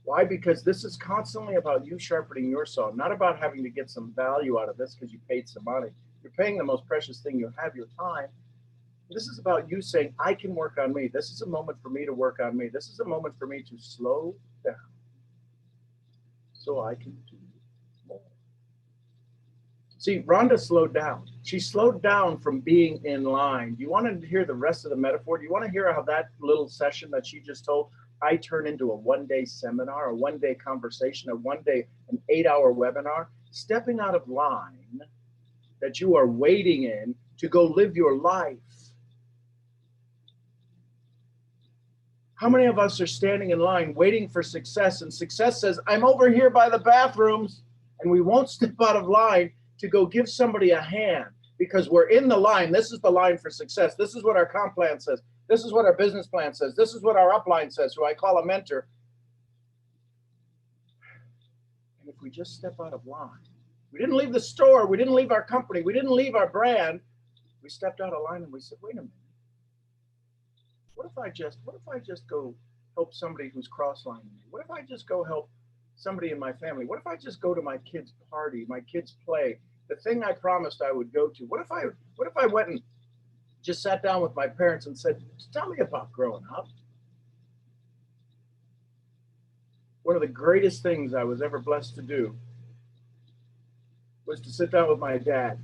Why? Because this is constantly about you sharpening your saw, not about having to get some value out of this because you paid some money. You're paying the most precious thing you have, your time. This is about you saying, I can work on me. This is a moment for me to work on me. This is a moment for me to slow down so I can do more. See, Rhonda slowed down. She slowed down from being in line. Do you want to hear the rest of the metaphor? Do you want to hear how that little session that she just told, I turn into a one-day seminar, a one-day conversation, an 8-hour webinar, stepping out of line that you are waiting in to go live your life. How many of us are standing in line waiting for success, and success says, I'm over here by the bathrooms, and we won't step out of line to go give somebody a hand because we're in the line. This is the line for success. This is what our comp plan says. This is what our business plan says. This is what our upline says, who I call a mentor. And if we just step out of line, we didn't leave the store, we didn't leave our company, we didn't leave our brand. We stepped out of line and we said, wait a minute. What if I just go help somebody who's cross-lining me? What if I just go help somebody in my family? What if I just go to my kid's party, my kid's play, the thing I promised I would go to? What if I went and just sat down with my parents and said, tell me about growing up? One of the greatest things I was ever blessed to do was to sit down with my dad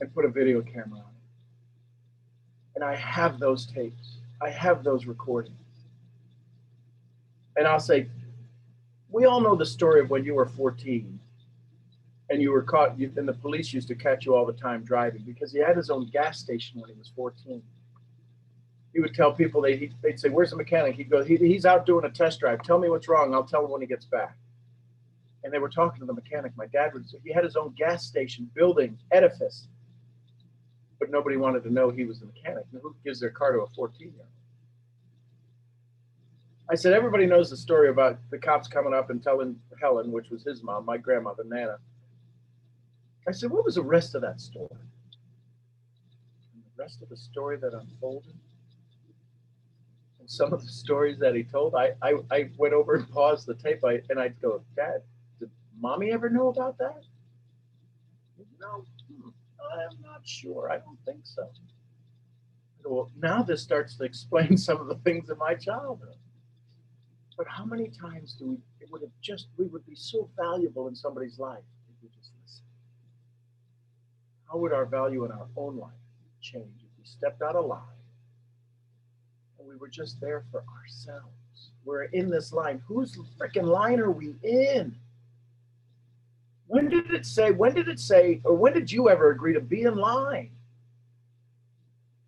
and put a video camera on it. And I have those tapes. I have those recordings. And I'll say, we all know the story of when you were 14 and you were caught, and the police used to catch you all the time driving because he had his own gas station when he was 14. He would tell people, they'd say, where's the mechanic? He'd go, he's out doing a test drive. Tell me what's wrong. I'll tell him when he gets back. And they were talking to the mechanic. My dad he had his own gas station building edifice, but nobody wanted to know he was the mechanic. Now, who gives their car to a 14-year-old? I said, everybody knows the story about the cops coming up and telling Helen, which was his mom, my grandmother, Nana. I said, what was the rest of that story? And the rest of the story that unfolded, and some of the stories that he told, I went over and paused the tape, and I'd go, Dad, did Mommy ever know about that? No, I'm not sure. I don't think so. I go, well, now this starts to explain some of the things in my childhood. But how many times we would be so valuable in somebody's life if we just listen? How would our value in our own life change if we stepped out of line and we were just there for ourselves? We're in this line. Whose freaking line are we in? When did it say, or when did you ever agree to be in line?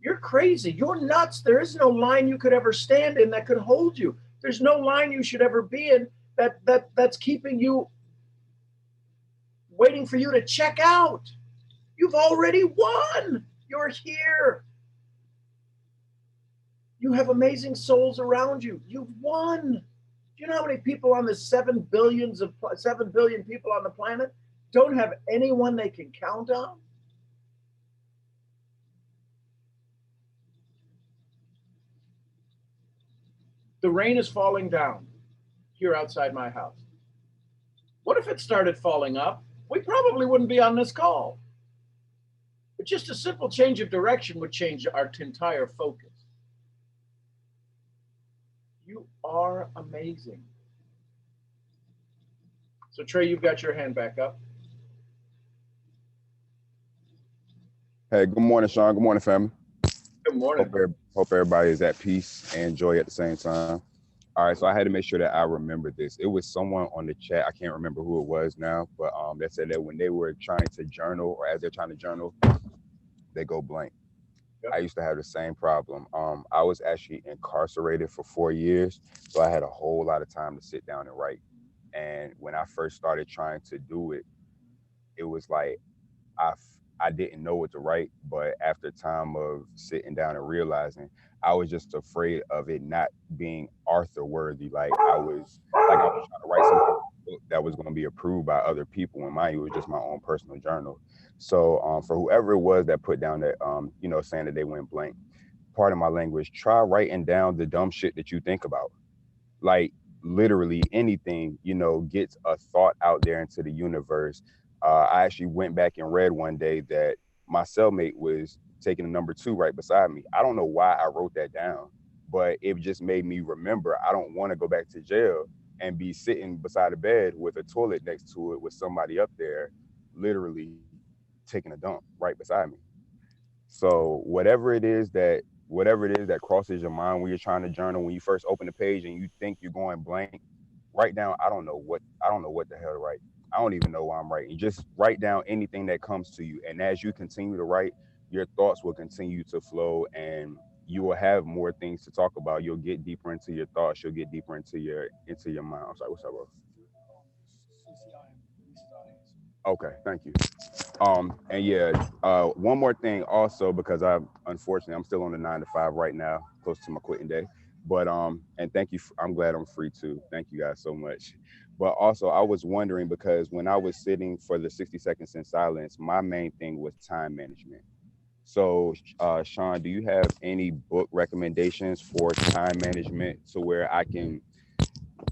You're crazy. You're nuts. There is no line you could ever stand in that could hold you. There's no line you should ever be in that's keeping you, waiting for you to check out. You've already won. You're here. You have amazing souls around you. You've won. you know how many people on the 7 billion people on the planet don't have anyone they can count on? The rain is falling down here outside my house. What if it started falling up? We probably wouldn't be on this call. But just a simple change of direction would change our entire focus. You are amazing. So Trey, you've got your hand back up. Hey, good morning, Sean. Good morning, family. Good morning. Hope everybody is at peace and joy at the same time. All right, so I had to make sure that I remembered this. It was someone on the chat, I can't remember who it was now, but that said that when they were trying to journal, or as they're trying to journal, they go blank. Yep. I used to have the same problem. I was actually incarcerated for 4 years, so I had a whole lot of time to sit down and write. And when I first started trying to do it, it was like I didn't know what to write, but after time of sitting down and realizing, I was just afraid of it not being Arthur worthy. Like I was trying to write something that was going to be approved by other people, and mine was just my own personal journal. So for whoever it was that put down that, saying that they went blank, pardon my language, try writing down the dumb shit that you think about. Like literally anything, gets a thought out there into the universe. I actually went back and read one day that my cellmate was taking a number 2 right beside me. I don't know why I wrote that down, but it just made me remember I don't want to go back to jail and be sitting beside a bed with a toilet next to it with somebody up there literally taking a dump right beside me. So whatever it is that crosses your mind when you're trying to journal, when you first open the page and you think you're going blank, write down, I don't know what the hell to write. I don't even know why I'm writing. Just write down anything that comes to you. And as you continue to write, your thoughts will continue to flow and you will have more things to talk about. You'll get deeper into your thoughts. You'll get deeper into your mind. I'm sorry, what's up, bro? Okay, thank you. And yeah, one more thing also, because I'm still on the 9 to 5 right now, close to my quitting day. But and thank you. I'm glad I'm free too. Thank you guys so much. But also, I was wondering, because when I was sitting for the 60 seconds in silence, my main thing was time management. So, Sean, do you have any book recommendations for time management to where I can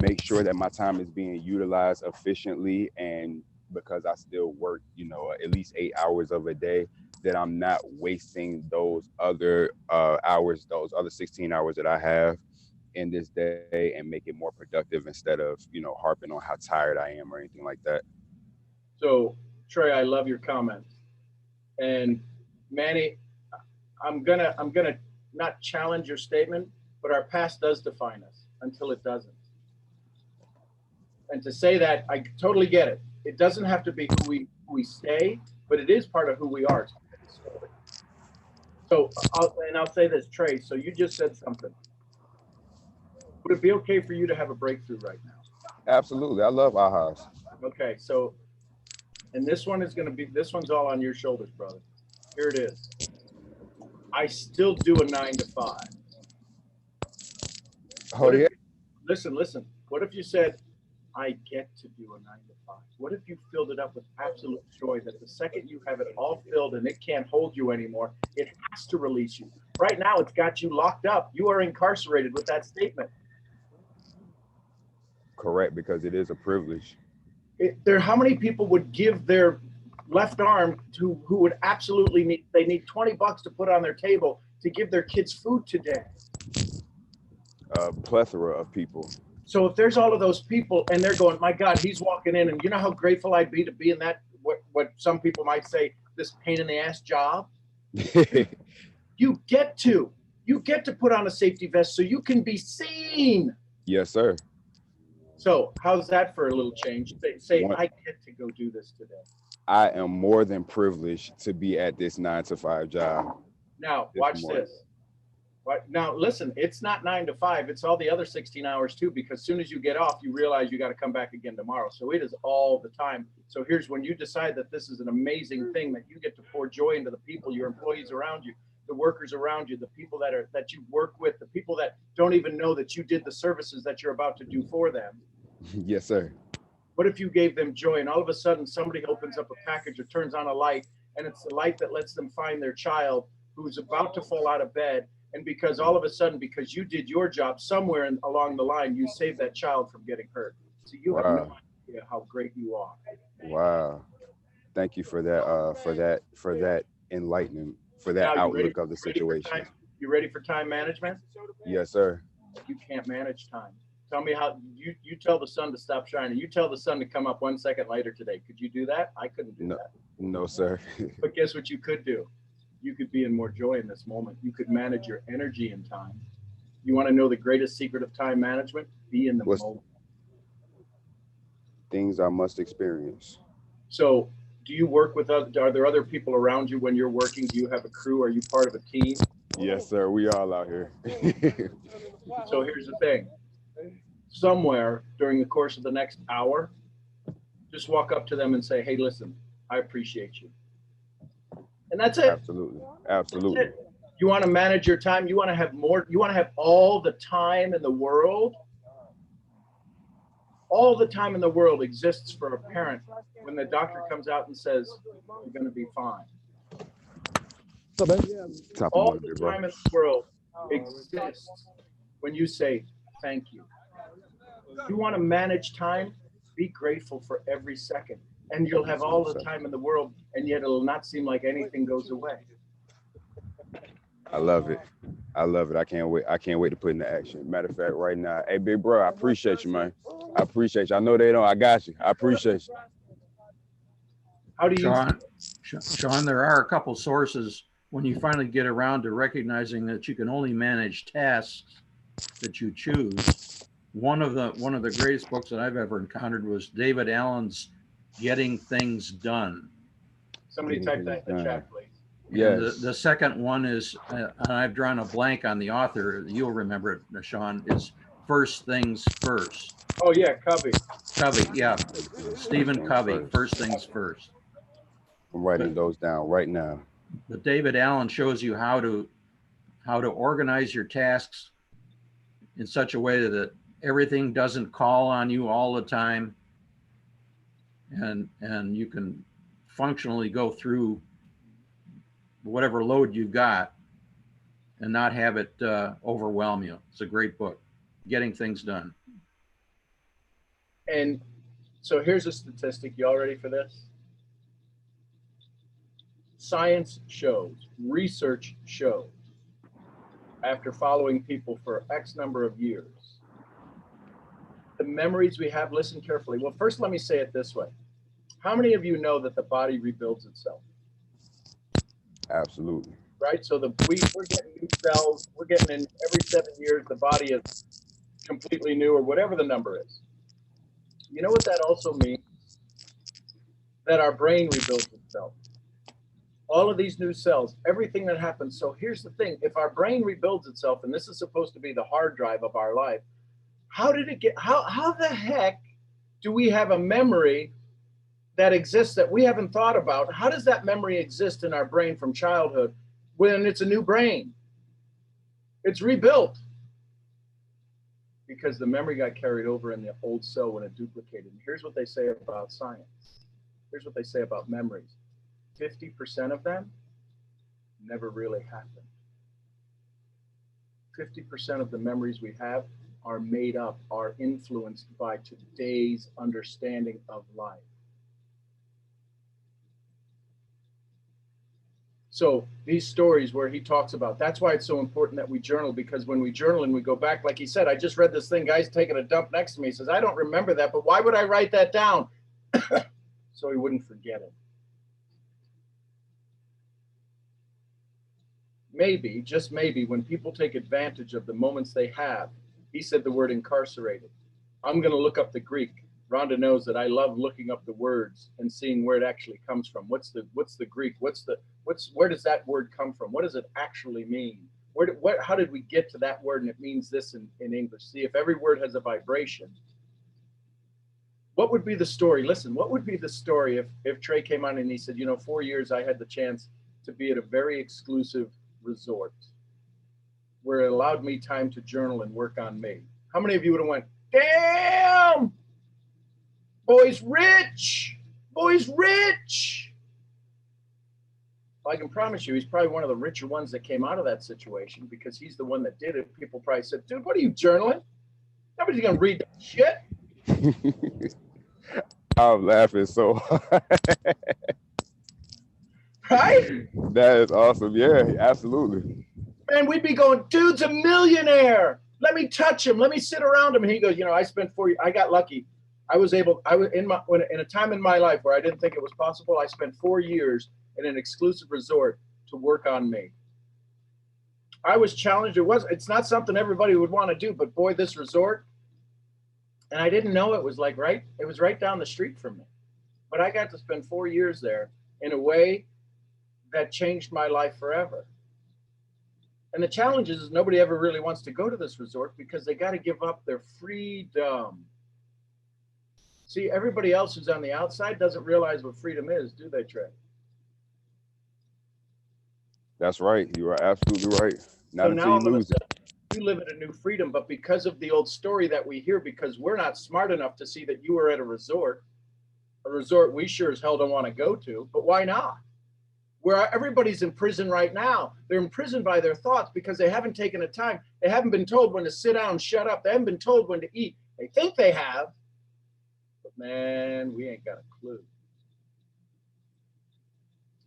make sure that my time is being utilized efficiently, and because I still work, at least 8 hours of a day, that I'm not wasting those other hours, those other 16 hours that I have in this day, and make it more productive instead of, harping on how tired I am or anything like that? So Trey, I love your comments. And Manny, I'm gonna not challenge your statement, but our past does define us until it doesn't. And to say that, I totally get it. It doesn't have to be who we stay, but it is part of who we are. So I'll say this, Trey. So you just said something. Would it be okay for you to have a breakthrough right now? Absolutely. I love ahas. Okay, so, and this one's all on your shoulders, brother. Here it is. I still do a 9 to 5. Oh, yeah. Listen. What if you said, I get to do a 9 to 5? What if you filled it up with absolute joy that the second you have it all filled and it can't hold you anymore, it has to release you? Right now, it's got you locked up. You are incarcerated with that statement. Correct, because it is a privilege. How many people would give their left arm to who would absolutely need $20 to put on their table to give their kids food today? A plethora of people. So if there's all of those people and they're going, my God, he's walking in, and you know how grateful I'd be to be in that, what some people might say, this pain in the ass job. You get to put on a safety vest so you can be seen. Yes, sir. So how's that for a little change? Say I get to go do this today. I am more than privileged to be at this 9 to 5 job. Now, watch this. Now, listen, it's not 9 to 5. It's all the other 16 hours too, because as soon as you get off, you realize you got to come back again tomorrow. So it is all the time. So here's when you decide that this is an amazing thing, that you get to pour joy into the people, your employees around you. the workers around you, the people that you work with, the people that don't even know that you did the services that you're about to do for them. Yes, sir. What if you gave them joy and all of a sudden somebody opens up a package or turns on a light, and it's the light that lets them find their child who's about to fall out of bed, and because all of a sudden, because you did your job somewhere along the line, you saved that child from getting hurt. So you have no idea how great you are. Wow. Thank you for that enlightening, for that Now, outlook of the situation. You ready for time management? Yes, sir. You can't manage time. Tell me how you tell the sun to stop shining. You tell the sun to come up 1 second later today. Could you do that? I couldn't do that. No, sir. But guess what you could do? You could be in more joy in this moment. You could manage your energy in time. You want to know the greatest secret of time management? Be in the moment. Things I must experience. So do you work with are there other people around you when you're working? Do you have a crew? Are you part of a team? Yes, sir. We all out here. So here's the thing. Somewhere during the course of the next hour, just walk up to them and say, hey, listen, I appreciate you. And that's it. Absolutely. Absolutely. That's it. You want to manage your time. You want to have more. You want to have all the time in the world. All the time in the world exists for a parent when the doctor comes out and says, you're going to be fine. All the time in the world exists when you say, thank you. You want to manage time, be grateful for every second. And you'll have all the time in the world, and yet it'll not seem like anything goes away. I love it. I love it. I can't wait. I can't wait to put into action. Matter of fact, right now, hey, big bro, I appreciate you, man. I appreciate you. I know they don't. I got you. I appreciate you. How do you? Sean, there are a couple sources when you finally get around to recognizing that you can only manage tasks that you choose. One of the greatest books that I've ever encountered was David Allen's Getting Things Done. Somebody type that in the chat, please. Yes. The second one is, and I've drawn a blank on the author, you'll remember it, Sean, is First Things First. Oh yeah, Covey. Covey, yeah. Stephen Covey, First Things First. I'm writing those down right now. But David Allen shows you how to organize your tasks in such a way that everything doesn't call on you all the time, and you can functionally go through whatever load you've got and not have it overwhelm you. It's a great book, Getting Things Done. And so here's a statistic. You all ready for this? Science shows, research shows, after following people for X number of years, the memories we have, listen carefully. Well, first, let me say it this way. How many of you know that the body rebuilds itself? Absolutely. Right? So we're getting new cells. We're getting in every 7 years, the body is completely new, or whatever the number is. You know what that also means? That our brain rebuilds itself. All of these new cells, everything that happens. So here's the thing. If our brain rebuilds itself, and this is supposed to be the hard drive of our life, how did it get, how the heck do we have a memory that exists that we haven't thought about? How does that memory exist in our brain from childhood when it's a new brain? It's rebuilt because the memory got carried over in the old cell when it duplicated. And here's what they say about science. Here's what they say about memories. 50% of them never really happened. 50% of the memories we have are made up, are influenced by today's understanding of life. So these stories where he talks about, that's why it's so important that we journal, because when we journal and we go back, like he said, I just read this thing, guy's taking a dump next to me. He says, I don't remember that, but why would I write that down? So he wouldn't forget it. Maybe, just maybe, when people take advantage of the moments they have, he said the word incarcerated. I'm going to look up the Greek. Rhonda knows that I love looking up the words and seeing where it actually comes from. What's the Greek? Where does that word come from? What does it actually mean? How did we get to that word? And it means this in English. See, if every word has a vibration, what would be the story? Listen, what would be the story if Trey came on and he said, 4 years I had the chance to be at a very exclusive resort where it allowed me time to journal and work on me, how many of you would have went, damn, boy's rich, boy's rich? Well, I can promise you, he's probably one of the richer ones that came out of that situation because he's the one that did it. People probably said, dude, what are you journaling? Nobody's going to read that shit. I'm laughing so hard. Right? That is awesome. Yeah, absolutely. Man, we'd be going, dude's a millionaire. Let me touch him. Let me sit around him. And he goes, you know, I got lucky. I was in a time in my life where I didn't think it was possible. I spent 4 years in an exclusive resort to work on me. I was challenged. It's not something everybody would want to do, but boy, this resort, and I didn't know it was it was right down the street from me. But I got to spend 4 years there in a way that changed my life forever. And the challenge is nobody ever really wants to go to this resort because they got to give up their freedom. See, everybody else who's on the outside doesn't realize what freedom is, do they, Trey? That's right. You are absolutely right. Not until you lose it. You live in a new freedom, but because of the old story that we hear, because we're not smart enough to see that you were at a resort we sure as hell don't want to go to, but why not? Where everybody's in prison right now. They're imprisoned by their thoughts because they haven't taken the time. They haven't been told when to sit down, shut up. They haven't been told when to eat. They think they have, but man, we ain't got a clue.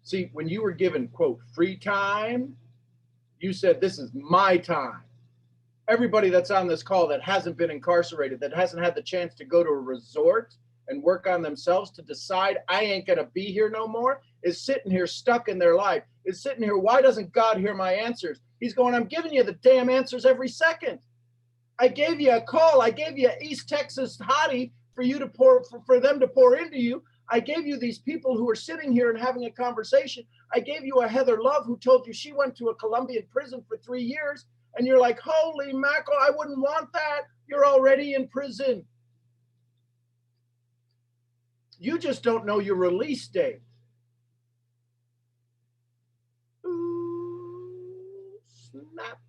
See, when you were given, quote, free time, you said, this is my time. Everybody that's on this call that hasn't been incarcerated, that hasn't had the chance to go to a resort and work on themselves to decide I ain't gonna be here no more, is sitting here stuck in their life, is sitting here, why doesn't God hear my answers? He's going, I'm giving you the damn answers every second. I gave you a call. I gave you East Texas hottie for you to for them to pour into you. I gave you these people who are sitting here and having a conversation. I gave you a Heather Love who told you she went to a Colombian prison for 3 years. And you're like, holy mackerel, I wouldn't want that. You're already in prison. You just don't know your release date. Ooh, snap.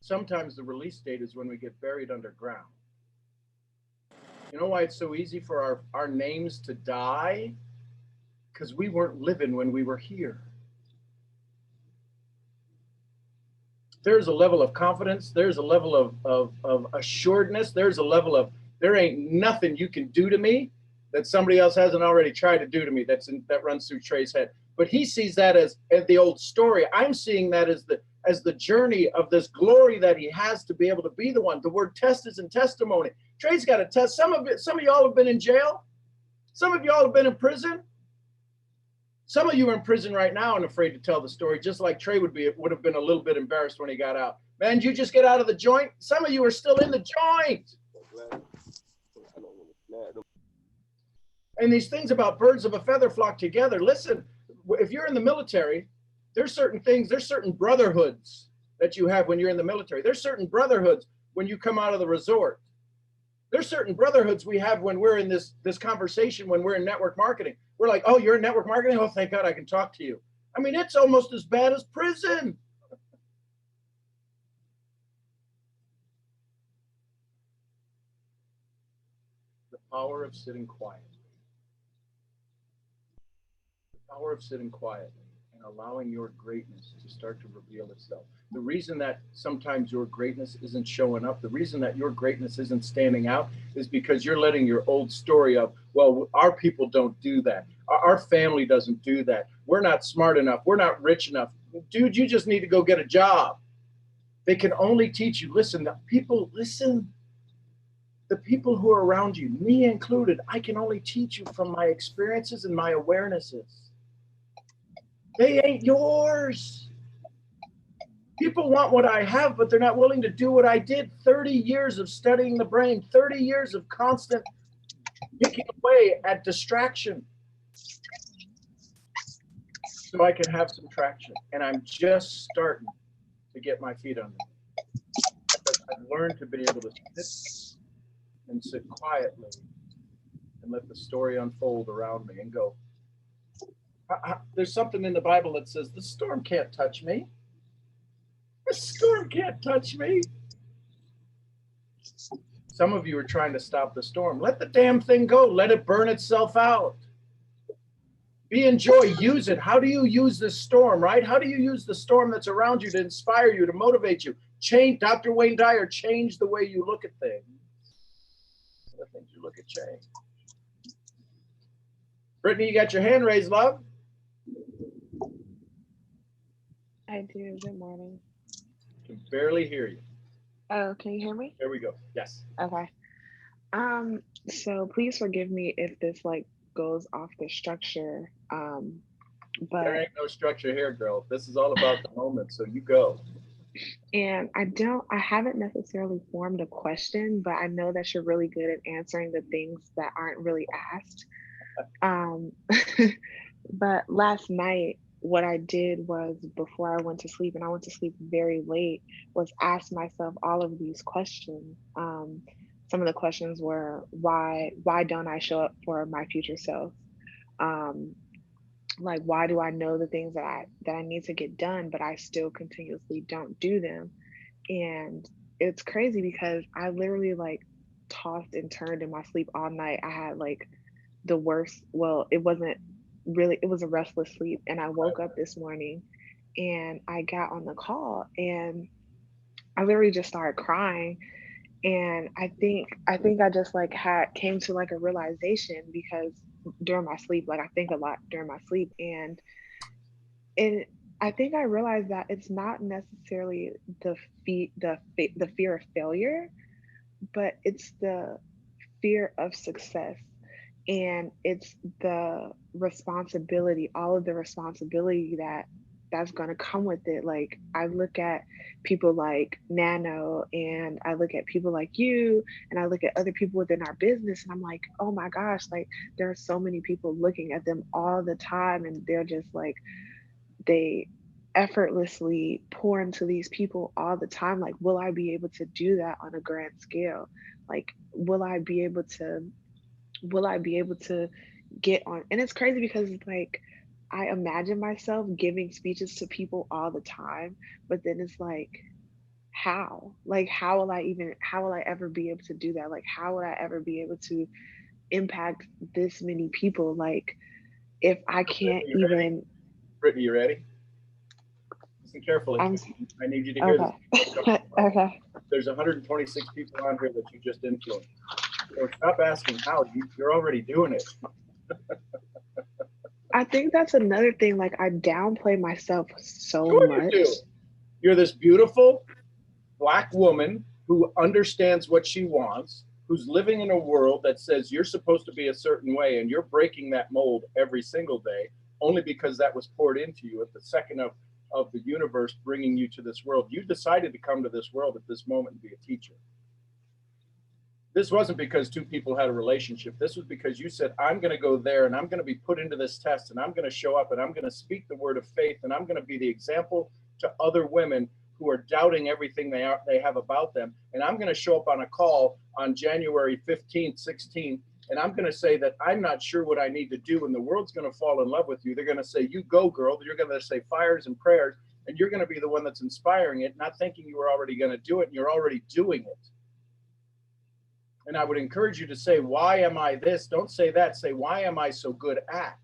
Sometimes the release date is when we get buried underground. You know why it's so easy for our names to die? Because we weren't living when we were here. There's a level of confidence. There's a level of assuredness. There's a level of, there ain't nothing you can do to me that somebody else hasn't already tried to do to me. That runs through Trey's head. But he sees that as the old story. I'm seeing that as the journey of this glory that he has to be able to be the one. The word test is in testimony. Trey's got a test. Some of y'all have been in jail. Some of y'all have been in prison. Some of you are in prison right now and afraid to tell the story, just like Trey would have been a little bit embarrassed when he got out. Man, did you just get out of the joint? Some of you are still in the joint. And these things about birds of a feather flock together. Listen, if you're in the military, there's certain things, there's certain brotherhoods that you have when you're in the military. There's certain brotherhoods when you come out of the resort. There's certain brotherhoods we have when we're in this conversation, when we're in network marketing. We're like, oh, you're in network marketing? Oh, thank God I can talk to you. I mean, it's almost as bad as prison. The power of sitting quietly. The power of sitting quietly and allowing your greatness to start to reveal itself. The reason that sometimes your greatness isn't showing up, the reason that your greatness isn't standing out is because you're letting your old story of, well, our people don't do that. Our family doesn't do that. We're not smart enough. We're not rich enough. Dude, you just need to go get a job. They can only teach you. Listen, the people who are around you, me included, I can only teach you from my experiences and my awarenesses. They ain't yours. People want what I have, but they're not willing to do what I did. 30 years of studying the brain, 30 years of constant picking away at distraction so I can have some traction. And I'm just starting to get my feet under me. I've learned to be able to sit and sit quietly and let the story unfold around me and go, there's something in the Bible that says the storm can't touch me. The storm can't touch me. Some of you are trying to stop the storm. Let the damn thing go. Let it burn itself out. Be in joy. Use it. How do you use this storm, right? How do you use the storm that's around you to inspire you, to motivate you? Change, Dr. Wayne Dyer, change the way you look at things. The things you look at change. Brittany, you got your hand raised, love? I do. Good morning. I can barely hear you. Oh, can you hear me? There we go. Yes. Okay. So please forgive me if this like goes off the structure. There But ain't no structure here, girl. This is all about the moment, so you go. and I haven't necessarily formed a question, but I know that you're really good at answering the things that aren't really asked. Um, but last night, what I did was before I went to sleep, and I went to sleep very late, was ask myself all of these questions. Some of the questions were, why don't I show up for my future self? Like, why do I know the things that I need to get done, but I still continuously don't do them? And it's crazy because I literally like tossed and turned in my sleep all night. I had like the worst, well, it wasn't really, it was a restless sleep. And I woke up this morning and I got on the call and I literally just started crying. And I think I just like came to like a realization because during my sleep, like I think a lot during my sleep, and I think I realized that it's not necessarily the fear of failure, but it's the fear of success, and it's the responsibility, all of the responsibility that's going to come with it. Like I look at people like Nano, and I look at people like you, and I look at other people within our business, and I'm like, oh my gosh, like there are so many people looking at them all the time, and they're just like, they effortlessly pour into these people all the time. Like, will I be able to do that on a grand scale? Like, will I be able to get on? And it's crazy because it's like, I imagine myself giving speeches to people all the time, but then it's like, how? Like, how will I ever be able to do that? Like, how would I ever be able to impact this many people? Like, if I can't even. Brittany, you ready? Listen carefully. I need you to hear this. Okay. There's 126 people on here that you just influenced. So stop asking how. You're already doing it. I think that's another thing. Like I downplay myself so much. You do. You're this beautiful Black woman who understands what she wants, who's living in a world that says you're supposed to be a certain way, and you're breaking that mold every single day only because that was poured into you at the second of the universe bringing you to this world. You decided to come to this world at this moment and be a teacher. This wasn't because two people had a relationship. This was because you said, I'm going to go there and I'm going to be put into this test and I'm going to show up and I'm going to speak the word of faith and I'm going to be the example to other women who are doubting everything they have about them. And I'm going to show up on a call on January 15th, 16th, and I'm going to say that I'm not sure what I need to do, and the world's going to fall in love with you. They're going to say, you go, girl. You're going to say fires and prayers, and you're going to be the one that's inspiring it, not thinking you were already going to do it, and you're already doing it. And I would encourage you to say, why am I this? Don't say that. Say, why am I so good at?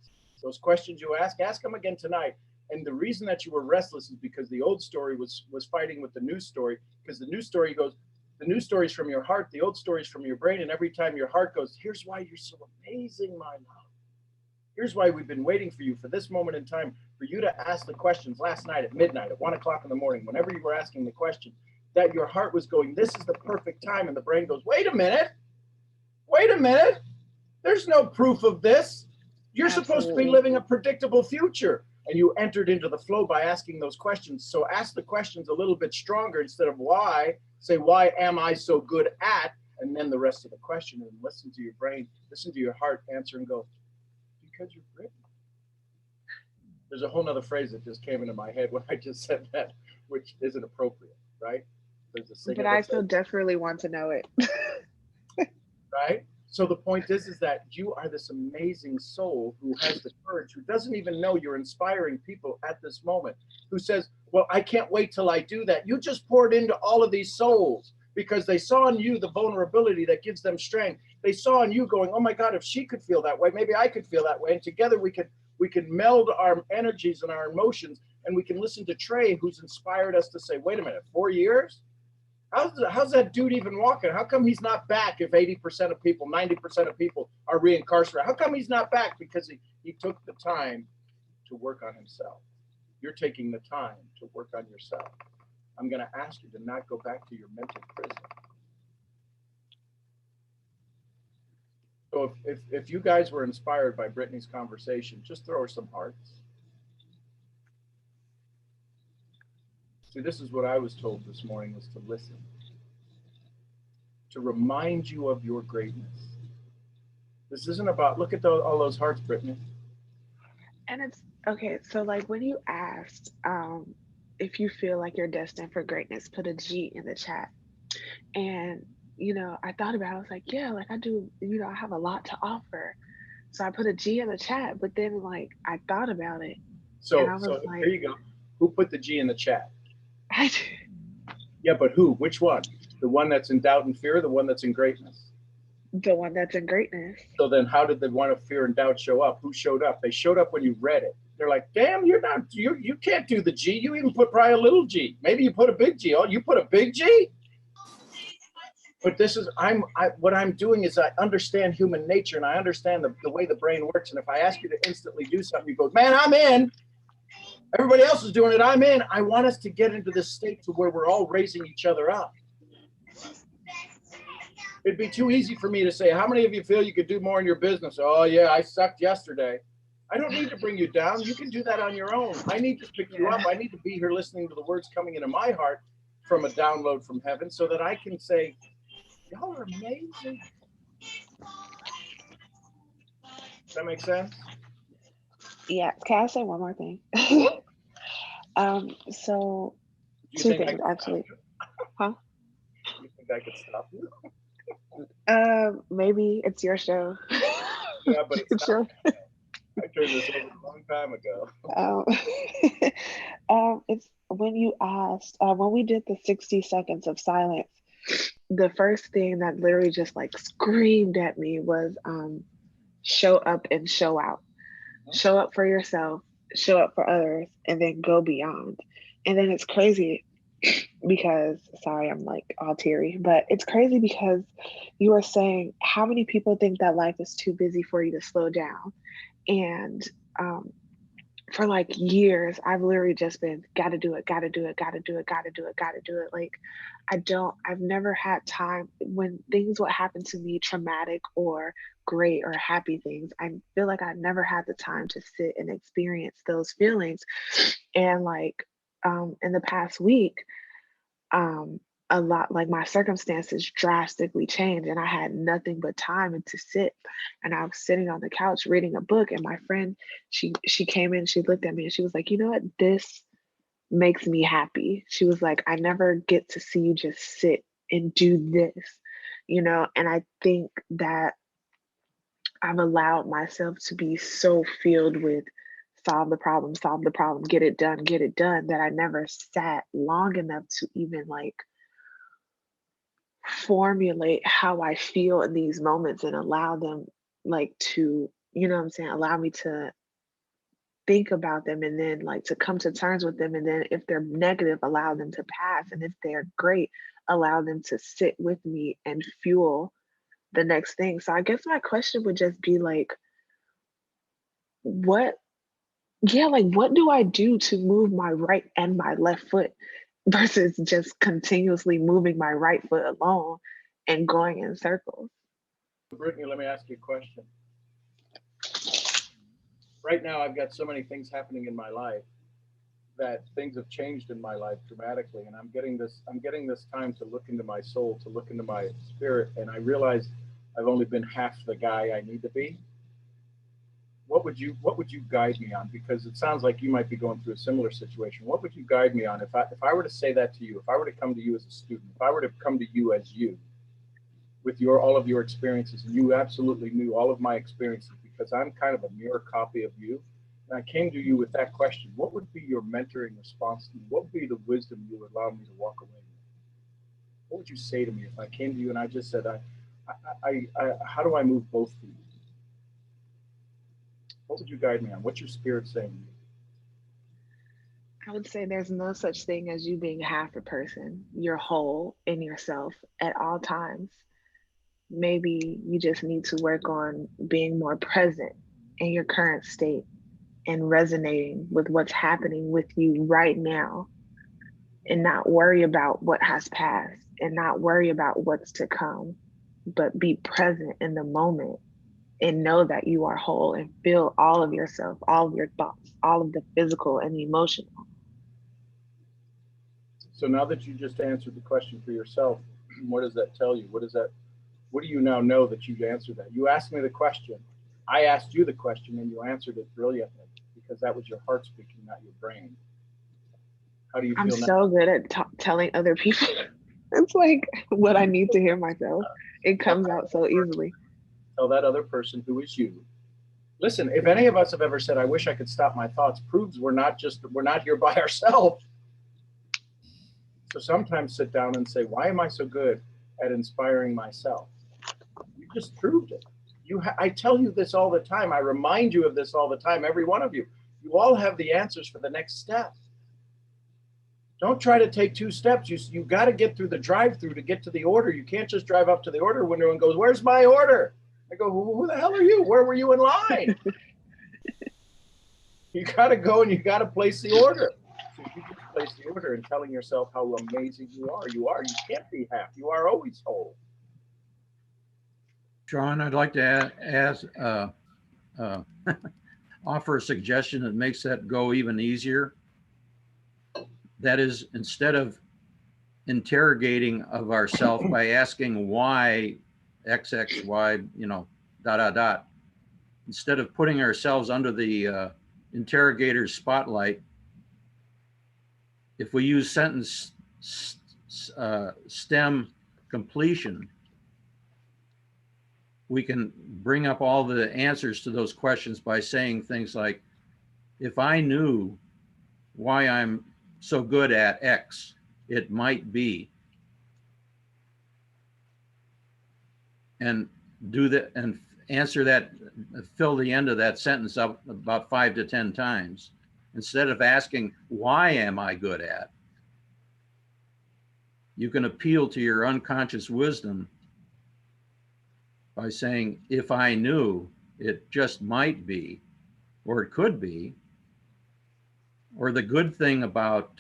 Those questions you ask them again tonight. And the reason that you were restless is because the old story was fighting with the new story, because the new story goes, the new story is from your heart, the old story is from your brain. And every time your heart goes, here's why you're so amazing, my love. Here's why we've been waiting for you for this moment in time, for you to ask the questions last night at midnight, at 1 o'clock in the morning, whenever you were asking the question, that your heart was going, this is the perfect time. And the brain goes, wait a minute. There's no proof of this. You're supposed to be living a predictable future. And you entered into the flow by asking those questions. So ask the questions a little bit stronger instead of why. Say, why am I so good at? And then the rest of the question, and listen to your brain, listen to your heart answer and go, because you're Brittany. There's a whole nother phrase that just came into my head when I just said that, which isn't appropriate, right? But I still desperately want to know it. Right? So the point is that you are this amazing soul who has the courage, who doesn't even know you're inspiring people at this moment, who says, well, I can't wait till I do that. You just poured into all of these souls because they saw in you the vulnerability that gives them strength. They saw in you going, oh my God, if she could feel that way, maybe I could feel that way. And together we can meld our energies and our emotions, and we can listen to Trey, who's inspired us to say, wait a minute, 4 years? How's that dude even walking? How come he's not back if 80% of people, 90% of people are reincarcerated? How come he's not back? Because he took the time to work on himself. You're taking the time to work on yourself. I'm going to ask you to not go back to your mental prison. So if you guys were inspired by Brittany's conversation, just throw her some hearts. See, this is what I was told this morning, was to listen, to remind you of your greatness. This isn't about, look at all those hearts, Brittany. And it's okay. So like when you asked if you feel like you're destined for greatness, put a G in the chat. And, you know, I thought about it. I was like, yeah, like I do, you know, I have a lot to offer. So I put a G in the chat, but then like I thought about it. So, and I was like, there you go. Who put the G in the chat? I did. Yeah, but who? Which one? The one that's in doubt and fear, or the one that's in greatness? The one that's in greatness. So then how did the one of fear and doubt show up? Who showed up? They showed up when you read it. They're like, damn, you can't do the G. You even put probably a little G. Maybe you put a big G. Oh, you put a big G? But this is, what I'm doing is I understand human nature, and I understand the way the brain works. And if I ask you to instantly do something, you go, man, I'm in. Everybody else is doing it, I'm in. I want us to get into this state to where we're all raising each other up. It'd be too easy for me to say, how many of you feel you could do more in your business? Oh yeah, I sucked yesterday. I don't need to bring you down. You can do that on your own. I need to pick you up. I need to be here listening to the words coming into my heart from a download from heaven so that I can say, y'all are amazing. Does that make sense? Yeah. Can I say one more thing? So two things actually. Huh? You think I could stop you? Maybe it's your show. Yeah, but it's not. I turned this over a long time ago. It's when you asked, when we did the 60 seconds of silence, the first thing that literally just like screamed at me was show up and show out. Show up for yourself, show up for others, and then go beyond. And then it's crazy because, sorry, I'm like all teary, but it's crazy because you were saying how many people think that life is too busy for you to slow down. And for like years, I've literally just been gotta do it. Like I've never had time when things would happen to me, traumatic or great or happy things. I feel like I never had the time to sit and experience those feelings. And like in the past week, a lot, like my circumstances drastically changed and I had nothing but time to sit. And I was sitting on the couch reading a book, and my friend, she came in, she looked at me and she was like, you know what, this makes me happy. She was like, I never get to see you just sit and do this, you know? And I think that I've allowed myself to be so filled with solve the problem, get it done, that I never sat long enough to even like formulate how I feel in these moments and allow them like to, you know what I'm saying, allow me to think about them and then like to come to terms with them. And then if they're negative, allow them to pass. And if they're great, allow them to sit with me and fuel the next thing. So I guess my question would just be like, what do I do to move my right and my left foot versus just continuously moving my right foot alone and going in circles? Brittany, let me ask you a question. Right now, I've got so many things happening in my life that things have changed in my life dramatically, and I'm getting this time to look into my soul, to look into my spirit, and I realize I've only been half the guy I need to be. What would you guide me on? Because it sounds like you might be going through a similar situation. What would you guide me on if I were to say that to you, if I were to come to you as a student, if I were to come to you as you, with all of your experiences, and you absolutely knew all of my experiences because I'm kind of a mirror copy of you. And I came to you with that question: what would be your mentoring response to me? What would be the wisdom you would allow me to walk away with? What would you say to me if I came to you and I just said, how do I move both feet? What would you guide me on? What's your spirit saying to me? I would say there's no such thing as you being half a person. You're whole in yourself at all times. Maybe you just need to work on being more present in your current state and resonating with what's happening with you right now, and not worry about what has passed and not worry about what's to come, but be present in the moment and know that you are whole and feel all of yourself, all of your thoughts, all of the physical and the emotional. So now that you just answered the question for yourself, what does that tell you? What do you now know that you've answered that? You asked me the question. I asked you the question and you answered it brilliantly because that was your heart speaking, not your brain. How do you I'm feel now? so good at telling other people. It's like what I need to hear myself. It comes out so easily. Tell that other person who is you. Listen, if any of us have ever said, I wish I could stop my thoughts, proves we're not here by ourselves. So sometimes sit down and say, why am I so good at inspiring myself? You just proved it. I tell you this all the time. I remind you of this all the time, every one of you. You all have the answers for the next step. Don't try to take 2 steps. You got to get through the drive-through to get to the order. You can't just drive up to the order window and go, where's my order? I go, who the hell are you? Where were you in line? You got to go and you got to place the order. So you just place the order and telling yourself how amazing you are. You can't be half. You are always whole. Sean, I'd like to offer a suggestion that makes that go even easier. That is, instead of interrogating of ourselves by asking why XX, why, instead of putting ourselves under the interrogator's spotlight, if we use sentence stem completion, we can bring up all the answers to those questions by saying things like, if I knew why I'm so good at X, it might be. And do that and answer that, fill the end of that sentence up about 5 to 10 times. Instead of asking, why am I good at? You can appeal to your unconscious wisdom by saying, if I knew, it just might be, or it could be. Or the good thing about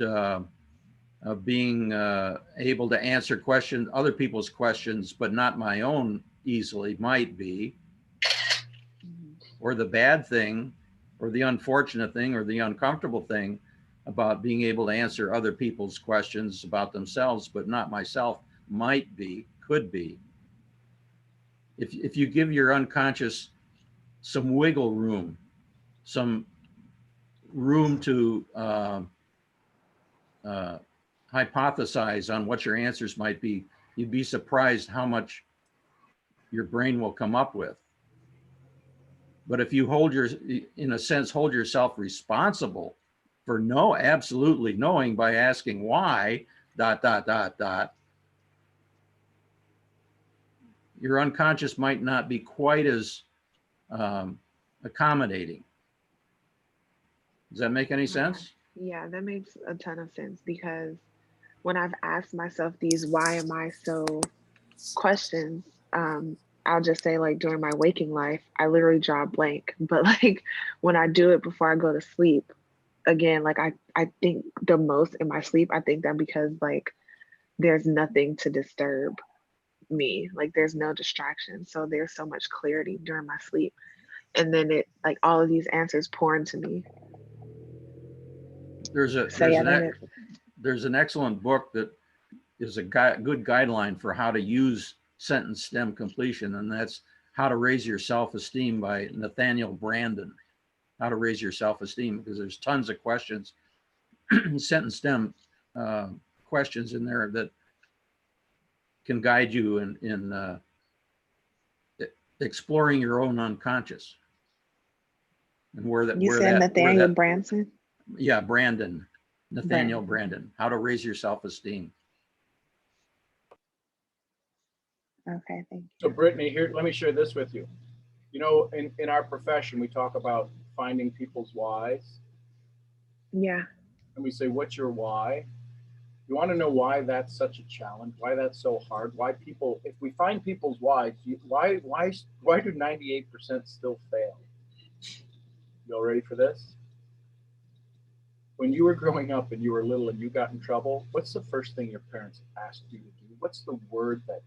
being able to answer other people's questions, but not my own easily, might be. Or the bad thing, or the unfortunate thing, or the uncomfortable thing about being able to answer other people's questions about themselves, but not myself, might be, could be. If you give your unconscious some wiggle room, some room to hypothesize on what your answers might be, you'd be surprised how much your brain will come up with. But if you hold yourself responsible for absolutely knowing by asking why, ... your unconscious might not be quite as accommodating. Does that make any sense? Yeah, that makes a ton of sense, because when I've asked myself these why am I so questions, I'll just say, like, during my waking life, I literally draw a blank. But like when I do it before I go to sleep, again, like I think the most in my sleep. I think that because like there's nothing to disturb me, like there's no distraction. So there's so much clarity during my sleep. And then it, like, all of these answers pour into me. There's an excellent book that is a good guideline for how to use sentence stem completion, and that's How to Raise Your Self-Esteem by Nathaniel Branden. How to raise your self-esteem, because there's tons of questions, sentence stem questions in there that can guide you in exploring your own unconscious. And where that, You where said that, where Nathaniel that, Branson? yeah, Nathaniel Brandon, how to raise your self-esteem. Okay, thank you. So Brittany, here, let me share this with you. You know, in our profession, we talk about finding people's whys. Yeah. And we say, what's your why? You want to know why that's such a challenge, why that's so hard, why people, if we find people's whys, why do 98% still fail? You all ready for this? When you were growing up and you were little and you got in trouble, what's the first thing your parents asked you to do? What's the word that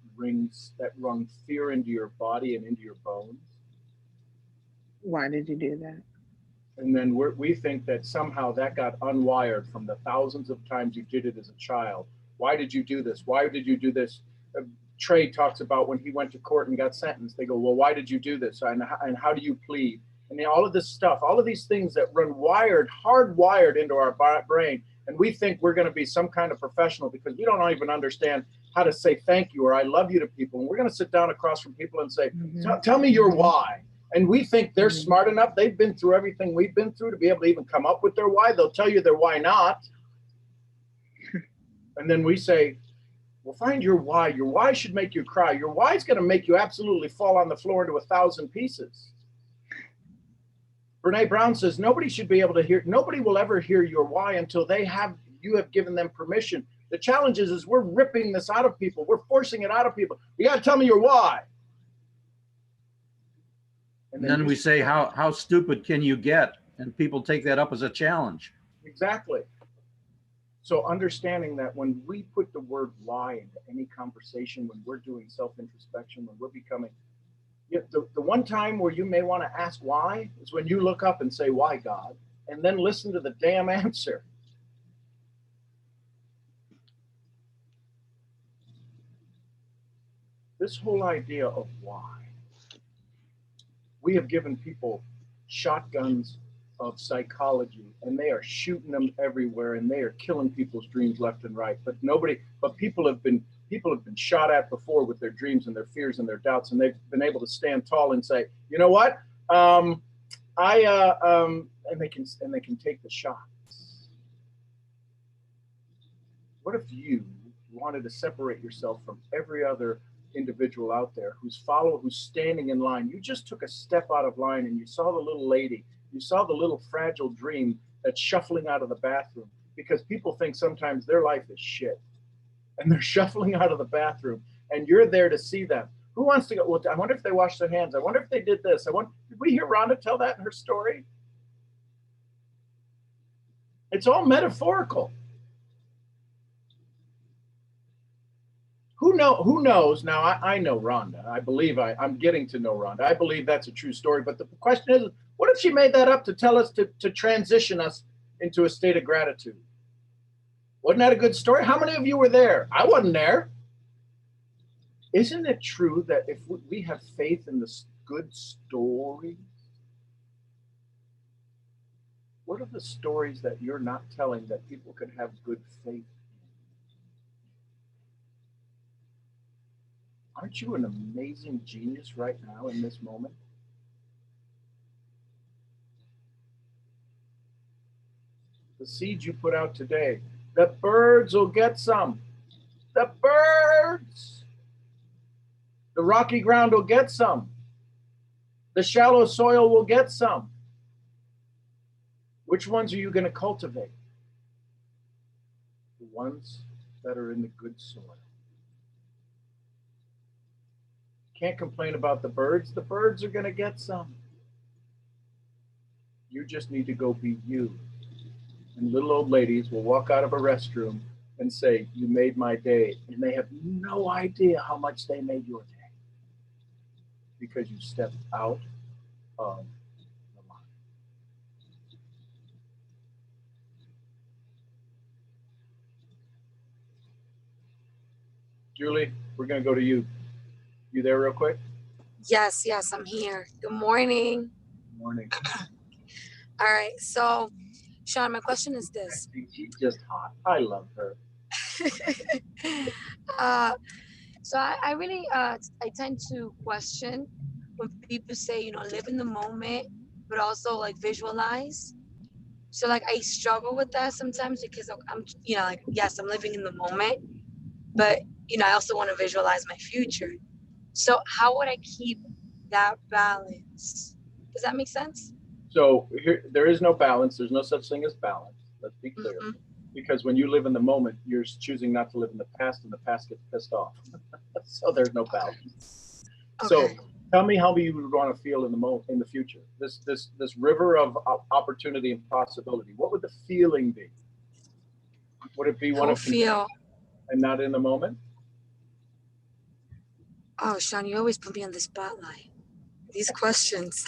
rung fear into your body and into your bones? Why did you do that? And then we think that somehow that got unwired from the thousands of times you did it as a child. Why did you do this? Why did you do this? Trey talks about when he went to court and got sentenced. They go, well, why did you do this? And how do you plead? And all of this stuff, all of these things that run hardwired into our brain. And we think we're going to be some kind of professional because we don't even understand how to say thank you or I love you to people. And we're going to sit down across from people and say, tell me your why. And we think they're smart enough. They've been through everything we've been through to be able to even come up with their why. They'll tell you their why not. And then we say, well, find your why. Your why should make you cry. Your why is going to make you absolutely fall on the floor into 1,000 pieces. Brene Brown says nobody should be able to hear, nobody will ever hear your why until you have given them permission. The challenge is we're ripping this out of people. We're forcing it out of people. You got to tell me your why. And then we say, how stupid can you get? And people take that up as a challenge. Exactly. So understanding that when we put the word why into any conversation, when we're doing self-introspection, when we're becoming, the one time where you may want to ask why is when you look up and say, why, God? And then listen to the damn answer. This whole idea of why. We have given people shotguns of psychology and they are shooting them everywhere and they are killing people's dreams left and right. But people have been shot at before with their dreams and their fears and their doubts, and they've been able to stand tall and say, you know what? And they can take the shots. What if you wanted to separate yourself from every other individual out there who's standing in line? You just took a step out of line and you saw the little lady, you saw the little fragile dream that's shuffling out of the bathroom, because people think sometimes their life is shit and they're shuffling out of the bathroom and you're there to see them. Who wants to go? Well, I wonder if they washed their hands. I wonder if they did this. Did we hear Rhonda tell that in her story? It's all metaphorical. Who knows? Now, I know Rhonda. I believe I'm getting to know Rhonda. I believe that's a true story. But the question is, what if she made that up to tell us to transition us into a state of gratitude? Wasn't that a good story? How many of you were there? I wasn't there. Isn't it true that if we have faith in this good story, what are the stories that you're not telling that people could have good faith? Aren't you an amazing genius right now in this moment? The seeds you put out today, the birds will get some. The birds. The rocky ground will get some. The shallow soil will get some. Which ones are you going to cultivate? The ones that are in the good soil. Can't complain about the birds. The birds are going to get some. You just need to go be you. And little old ladies will walk out of a restroom and say, you made my day. And they have no idea how much they made your day. Because you stepped out of the line. Julie, we're going to go to you. You there real quick? Yes, I'm here. Good morning. Good morning. All right, so Sean, my question is this. She's just hot. I love her. So I really I tend to question when people say, live in the moment, but also like visualize. So like I struggle with that sometimes because I'm, like, yes, I'm living in the moment, but I also want to visualize my future. So how would I keep that balance? Does that make sense? So here, there is no balance. There's no such thing as balance. Let's be clear. Mhm. Because when you live in the moment, you're choosing not to live in the past, and the past gets pissed off. So there's no balance. So Okay. tell me how you would want to feel in the future. This river of opportunity and possibility. What would the feeling be? Would it be one How of feel? and not in the moment? Oh, Sean, you always put me on the spotlight. These questions.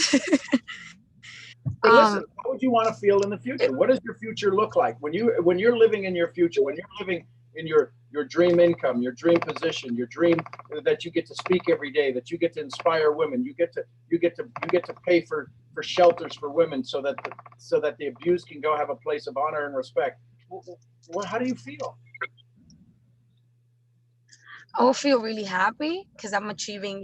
But listen, how would you want to feel in the future? What does your future look like when you're living in your future? When you're living in your dream income, your dream position, your dream that you get to speak every day, that you get to inspire women, you get to pay for shelters for women so that the abused can go have a place of honor and respect. How do you feel? I will feel really happy because I'm achieving,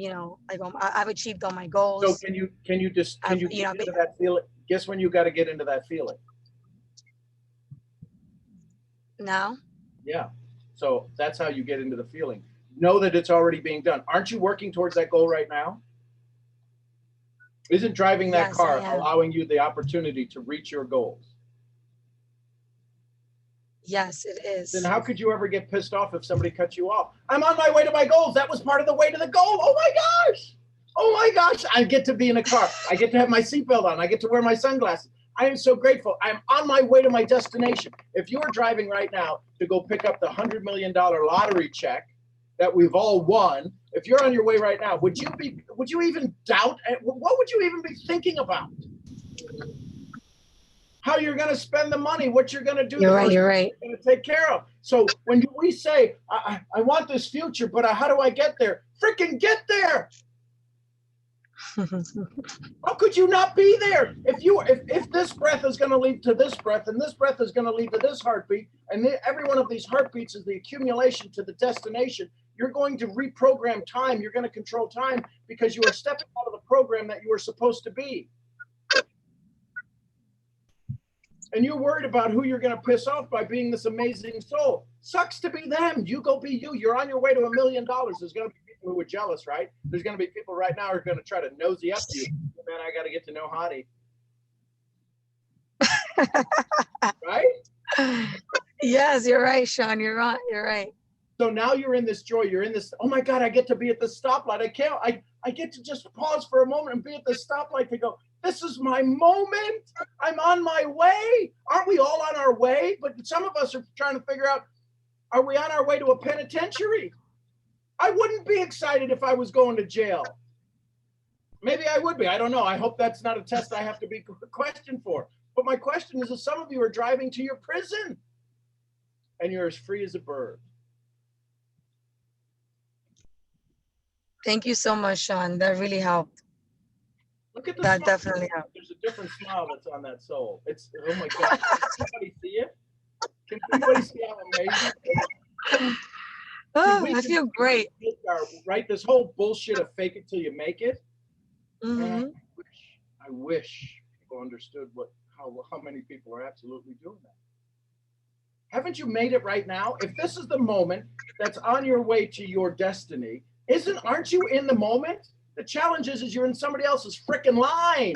like I've achieved all my goals. So can you get into that feeling? Guess when you got to get into that feeling? Now? Yeah. So that's how you get into the feeling. Know that it's already being done. Aren't you working towards that goal right now? Isn't driving that Yes, car I am. allowing you the opportunity to reach your goals? Yes, it is. Then how could you ever get pissed off if somebody cut you off? I'm on my way to my goals. That was part of the way to the goal. Oh my gosh. Oh my gosh. I get to be in a car. I get to have my seatbelt on. I get to wear my sunglasses. I am so grateful. I'm on my way to my destination. If you were driving right now to go pick up the $100 million lottery check that we've all won, if you're on your way right now, would you even doubt? What would you even be thinking about? How you're going to spend the money, what you're going to do. You're right. You're right. You're going to take care of. So when we say, I want this future, but how do I get there? Freaking get there. How could you not be there? If this breath is going to lead to this breath, and this breath is going to lead to this heartbeat, and every one of these heartbeats is the accumulation to the destination, you're going to reprogram time. You're going to control time because you are stepping out of the program that you were supposed to be. And you're worried about who you're going to piss off by being this amazing soul. Sucks to be them. You go be you. You're on your way to $1 million. There's going to be people who are jealous, right? There's going to be people right now who are going to try to nosy up to you. Man, I got to get to know Hottie. Right? Yes, you're right, Sean. You're right. You're right. So now you're in this joy. You're in this, oh my God, I get to be at the stoplight. I get to just pause for a moment and be at the stoplight to go, this is my moment. I'm on my way. Aren't we all on our way? But some of us are trying to figure out, are we on our way to a penitentiary? I wouldn't be excited if I was going to jail. Maybe I would be. I don't know. I hope that's not a test I have to be questioned for. But my question is, if some of you are driving to your prison and you're as free as a bird. Thank you so much, Sean. That really helped. Look at that definitely helped. There's a different smile that's on that soul. It's, oh my God. Can anybody see it? Can anybody see how amazing it is? Oh, I feel great. Right? This whole bullshit of fake it till you make it. Mm-hmm. I wish people understood how many people are absolutely doing that. Haven't you made it right now? If this is the moment that's on your way to your destiny, aren't you in the moment? The challenge is you're in somebody else's freaking line.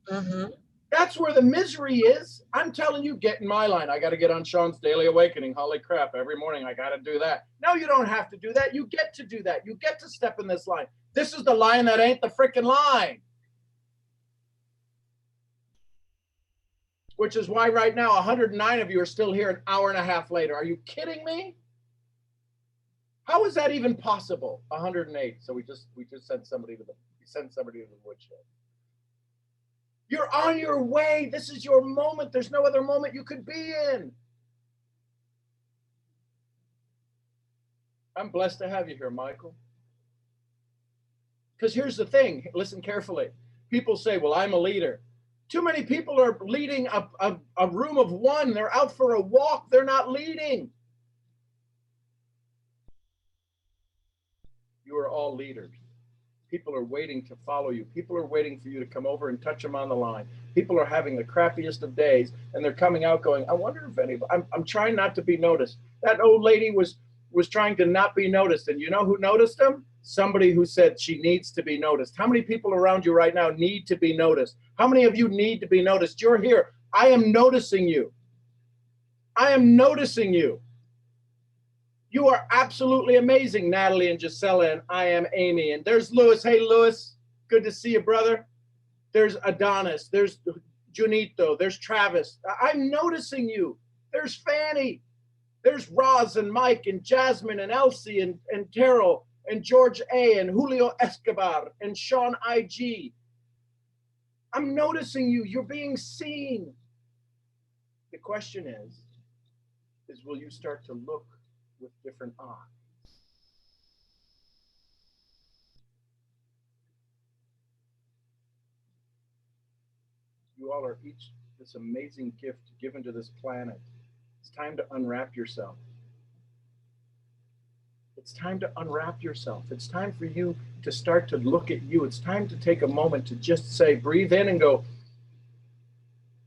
Mm-hmm. That's where the misery is. I'm telling you, get in my line. I got to get on Sean's Daily Awakening. Holy crap, every morning I got to do that. No, you don't have to do that. You get to do that. You get to step in this line. This is the line that ain't the freaking line. Which is why right now 109 of you are still here an hour and a half later. Are you kidding me? How is that even possible? 108. So we just sent somebody to the woodshed. You're on your way. This is your moment. There's no other moment you could be in. I'm blessed to have you here, Michael. Because here's the thing. Listen carefully. People say, well, I'm a leader. Too many people are leading a room of one. They're out for a walk. They're not leading. You are all leaders. People are waiting to follow you. People are waiting for you to come over and touch them on the line. People are having the crappiest of days, and they're coming out going, I wonder if anybody, I'm trying not to be noticed. That old lady was trying to not be noticed. And you know who noticed them? Somebody who said she needs to be noticed. How many people around you right now need to be noticed? How many of you need to be noticed? You're here. I am noticing you. I am noticing you. You are absolutely amazing, Natalie and Gisela, and I am Amy. And there's Lewis. Hey, Lewis, good to see you, brother. There's Adonis. There's Junito. There's Travis. I'm noticing you. There's Fanny. There's Roz and Mike and Jasmine and Elsie and Terrell and George A. and Julio Escobar and Sean IG. I'm noticing you. You're being seen. The question is will you start to look with different eyes? You all are each this amazing gift given to this planet. It's time to unwrap yourself. It's time to unwrap yourself. It's time for you to start to look at you. It's time to take a moment to just say, breathe in and go,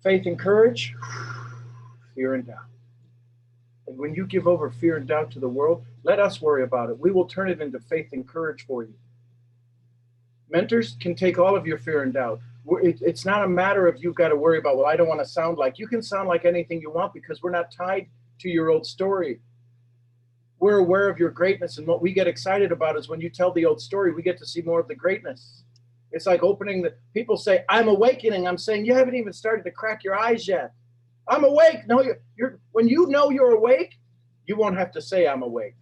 faith and courage, fear and doubt. And when you give over fear and doubt to the world, let us worry about it. We will turn it into faith and courage for you. Mentors can take all of your fear and doubt. It's not a matter of you've got to worry about, well, I don't want to sound like. You can sound like anything you want because we're not tied to your old story. We're aware of your greatness, and what we get excited about is when you tell the old story, we get to see more of the greatness. It's like opening the, people say, I'm awakening. I'm saying, you haven't even started to crack your eyes yet. I'm awake. No, you're when you know you're awake, you won't have to say I'm awake.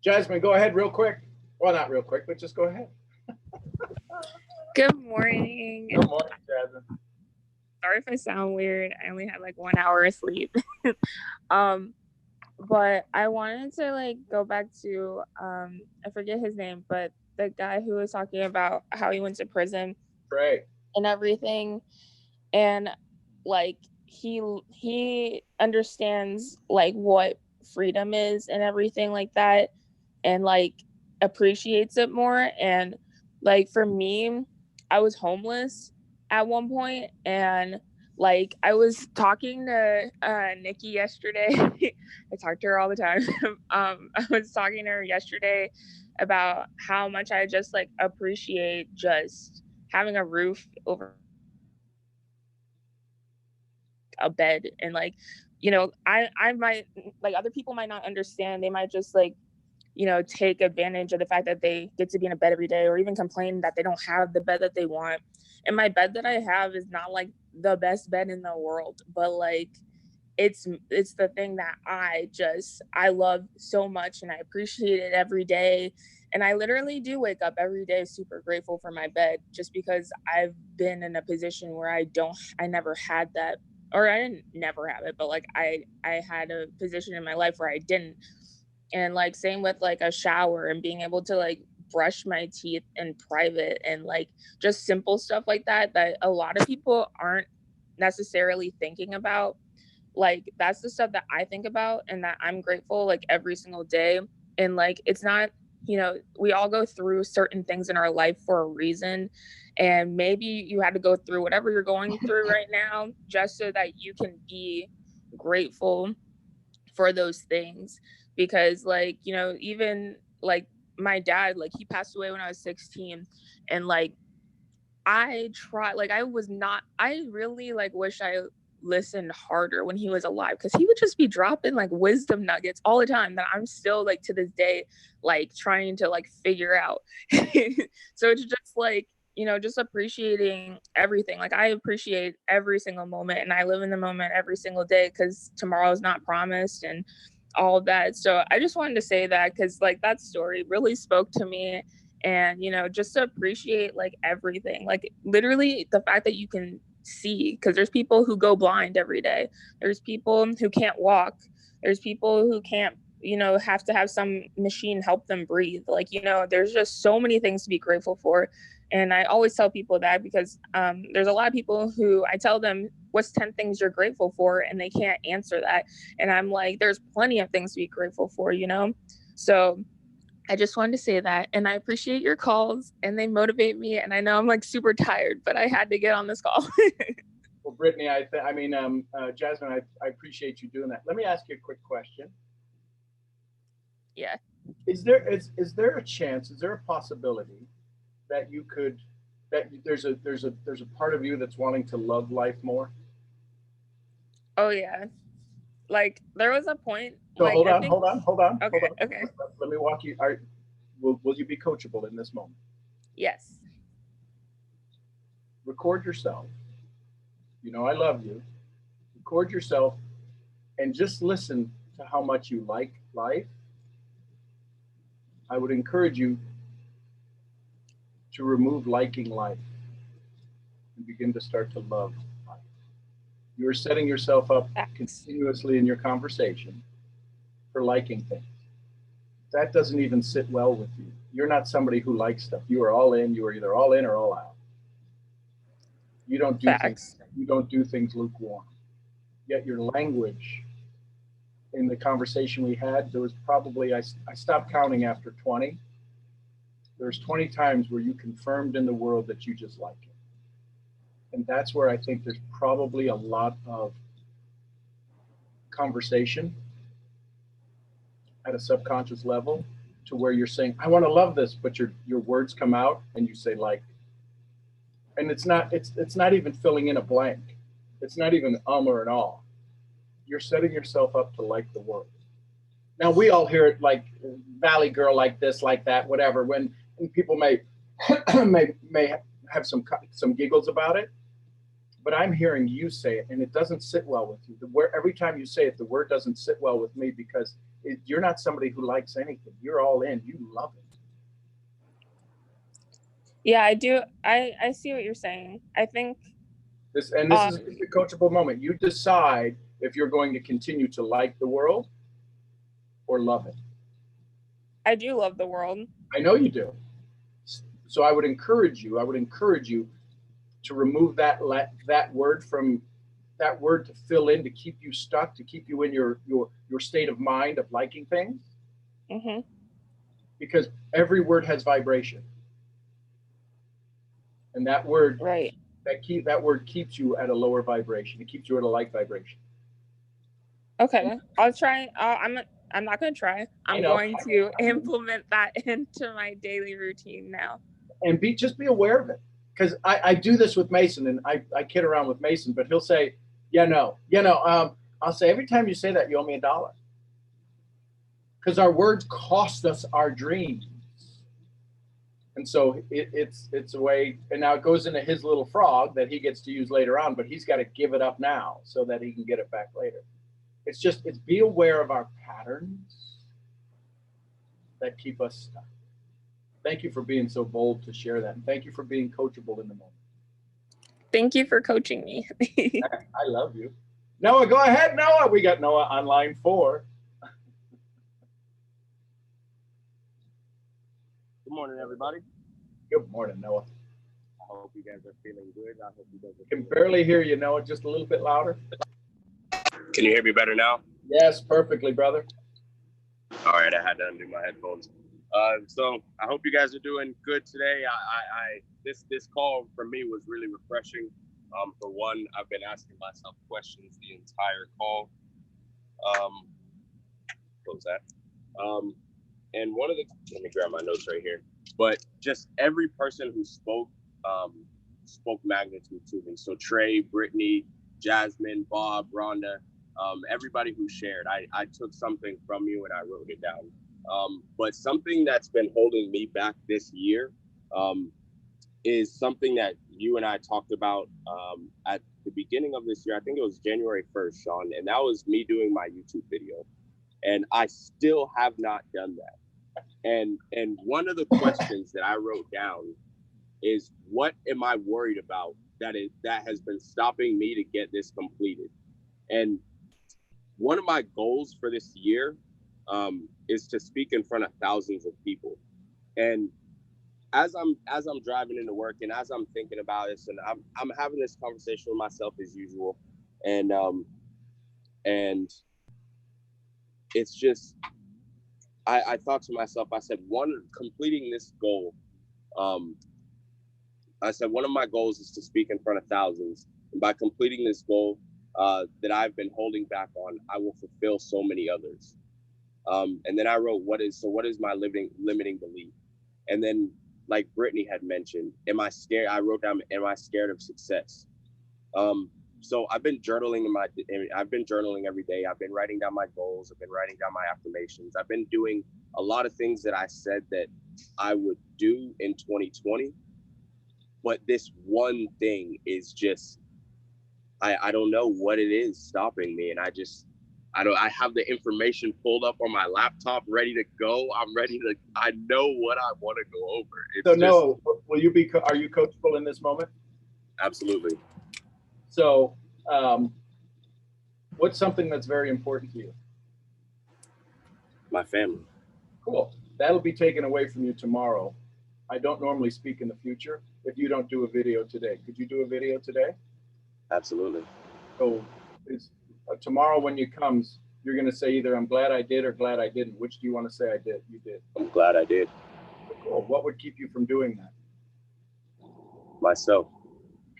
Jasmine, go ahead real quick. Well, not real quick, but just go ahead. Good morning. Good morning, Jasmine. Sorry if I sound weird. I only had like 1 hour of sleep. But I wanted to go back to I forget his name, but the guy who was talking about how he went to prison, right, and everything, and he understands what freedom is and everything like that, and appreciates it more. And for me, I was homeless at one point, and I was talking to Nikki yesterday. I talk to her all the time. I was talking to her yesterday about how much I just appreciate just having a roof over a bed. And I might other people might not understand. They might just take advantage of the fact that they get to be in a bed every day, or even complain that they don't have the bed that they want. And my bed that I have is not the best bed in the world, but it's the thing that I love so much, and I appreciate it every day. And I literally do wake up every day super grateful for my bed, just because I've been in a position where I never had that, or I didn't never have it, but I had a position in my life where I didn't. And same with a shower, and being able to brush my teeth in private, and just simple stuff like that a lot of people aren't necessarily thinking about. That's the stuff that I think about, and that I'm grateful every single day. And it's not, we all go through certain things in our life for a reason, and maybe you had to go through whatever you're going through right now just so that you can be grateful for those things. Because even my dad, he passed away when I was 16, and I really wish I listened harder when he was alive, because he would just be dropping wisdom nuggets all the time that I'm still to this day trying to figure out. So it's just just appreciating everything. I appreciate every single moment, and I live in the moment every single day, because tomorrow is not promised, and all of that. So I just wanted to say that, because that story really spoke to me. And just to appreciate everything, literally the fact that you can see, because there's people who go blind every day. There's people who can't walk. There's people who can't, have to have some machine help them breathe. There's just so many things to be grateful for. And I always tell people that because there's a lot of people who I tell them, what's 10 things you're grateful for? And they can't answer that. And I'm like, there's plenty of things to be grateful for, you know? So I just wanted to say that. And I appreciate your calls and they motivate me. And I know I'm like super tired, but I had to get on this call. Well, Brittany, Jasmine, I appreciate you doing that. Let me ask you a quick question. Yeah. Is there a chance, is there a possibility that there's a part of you that's wanting to love life more? Oh yeah. Like there was a point. So like, hold on. Okay. Let me walk you. Will you be coachable in this moment? Yes. Record yourself. You know I love you. Record yourself and just listen to how much you like life. I would encourage you to remove liking life and begin to start to love life. You are setting yourself up continuously in your conversation for liking things. That doesn't even sit well with you. You're not somebody who likes stuff. You are all in. You are either all in or all out. You don't do things. You don't do things lukewarm. Yet your language in the conversation we had, there was probably, I stopped counting after 20. There's 20 times where you confirmed in the world that you just like it. And that's where I think there's probably a lot of conversation at a subconscious level to where you're saying, I want to love this, but your words come out and you say like, and it's not even filling in a blank. It's not even or an all. You're setting yourself up to like the world. Now we all hear it like Valley Girl, like this, like that, whatever. When people may have some giggles about it, but I'm hearing you say it, and it doesn't sit well with you. Every time you say it, the word doesn't sit well with me because you're not somebody who likes anything. You're all in. You love it. Yeah, I do. I see what you're saying. I think this is a coachable moment. You decide if you're going to continue to like the world or love it. I do love the world. I know you do. So I would encourage you to remove that word to fill in, to keep you stuck, to keep you in your state of mind of liking things. Mm-hmm. Because every word has vibration. And that word, right. That word keeps you at a lower vibration. It keeps you at a like vibration. Okay, I'll try. I'm not going to try. I'm going to implement that into my daily routine now. And just be aware of it. Because I do this with Mason, and I kid around with Mason, but he'll say, I'll say, every time you say that, you owe me $1. Because our words cost us our dreams. And so it's a way, and now it goes into his little frog that he gets to use later on, but he's got to give it up now so that he can get it back later. It's be aware of our patterns that keep us stuck. Thank you for being so bold to share that. And thank you for being coachable in the moment. Thank you for coaching me. I love you. Noah, go ahead, Noah. We got Noah on line 4. Good morning, everybody. Good morning, Noah. I hope you guys are feeling good. I hope you guys are can barely hear you, Noah. Just a little bit louder. Can you hear me better now? Yes, perfectly, brother. All right, I had to undo my headphones. So I hope you guys are doing good today. This call for me was really refreshing. For one, I've been asking myself questions the entire call. Close that. And one of the, let me grab my notes right here. But just every person who spoke magnitude to me. So Trey, Brittany, Jasmine, Bob, Rhonda, everybody who shared, I took something from you and I wrote it down. But something that's been holding me back this year is something that you and I talked about at the beginning of this year. I think it was January 1st, Sean, and that was me doing my YouTube video. And I still have not done that. And one of the questions that I wrote down is, what am I worried about that has been stopping me to get this completed? And one of my goals for this year is to speak in front of thousands of people. And as I'm driving into work and as I'm thinking about this, and I'm having this conversation with myself as usual, and it's just I thought to myself, I said, completing this goal, I said one of my goals is to speak in front of thousands, and by completing this goal that I've been holding back on, I will fulfill so many others. And then I wrote, what is my limiting belief? And then, like Brittany had mentioned, am I scared? I wrote down, am I scared of success? So I've been journaling I've been journaling every day. I've been writing down my goals. I've been writing down my affirmations. I've been doing a lot of things that I said that I would do in 2020. But this one thing is just, I don't know what it is stopping me. And I have the information pulled up on my laptop, ready to go. I know what I want to go over. So no, are you coachable in this moment? Absolutely. So what's something that's very important to you? My family. Cool. That'll be taken away from you tomorrow. I don't normally speak in the future if you don't do a video today. Could you do a video today? Absolutely. So tomorrow when you comes, you're going to say either I'm glad I did or glad I didn't. Which do you want to say I did? You did. I'm glad I did. Cool. What would keep you from doing that? Myself.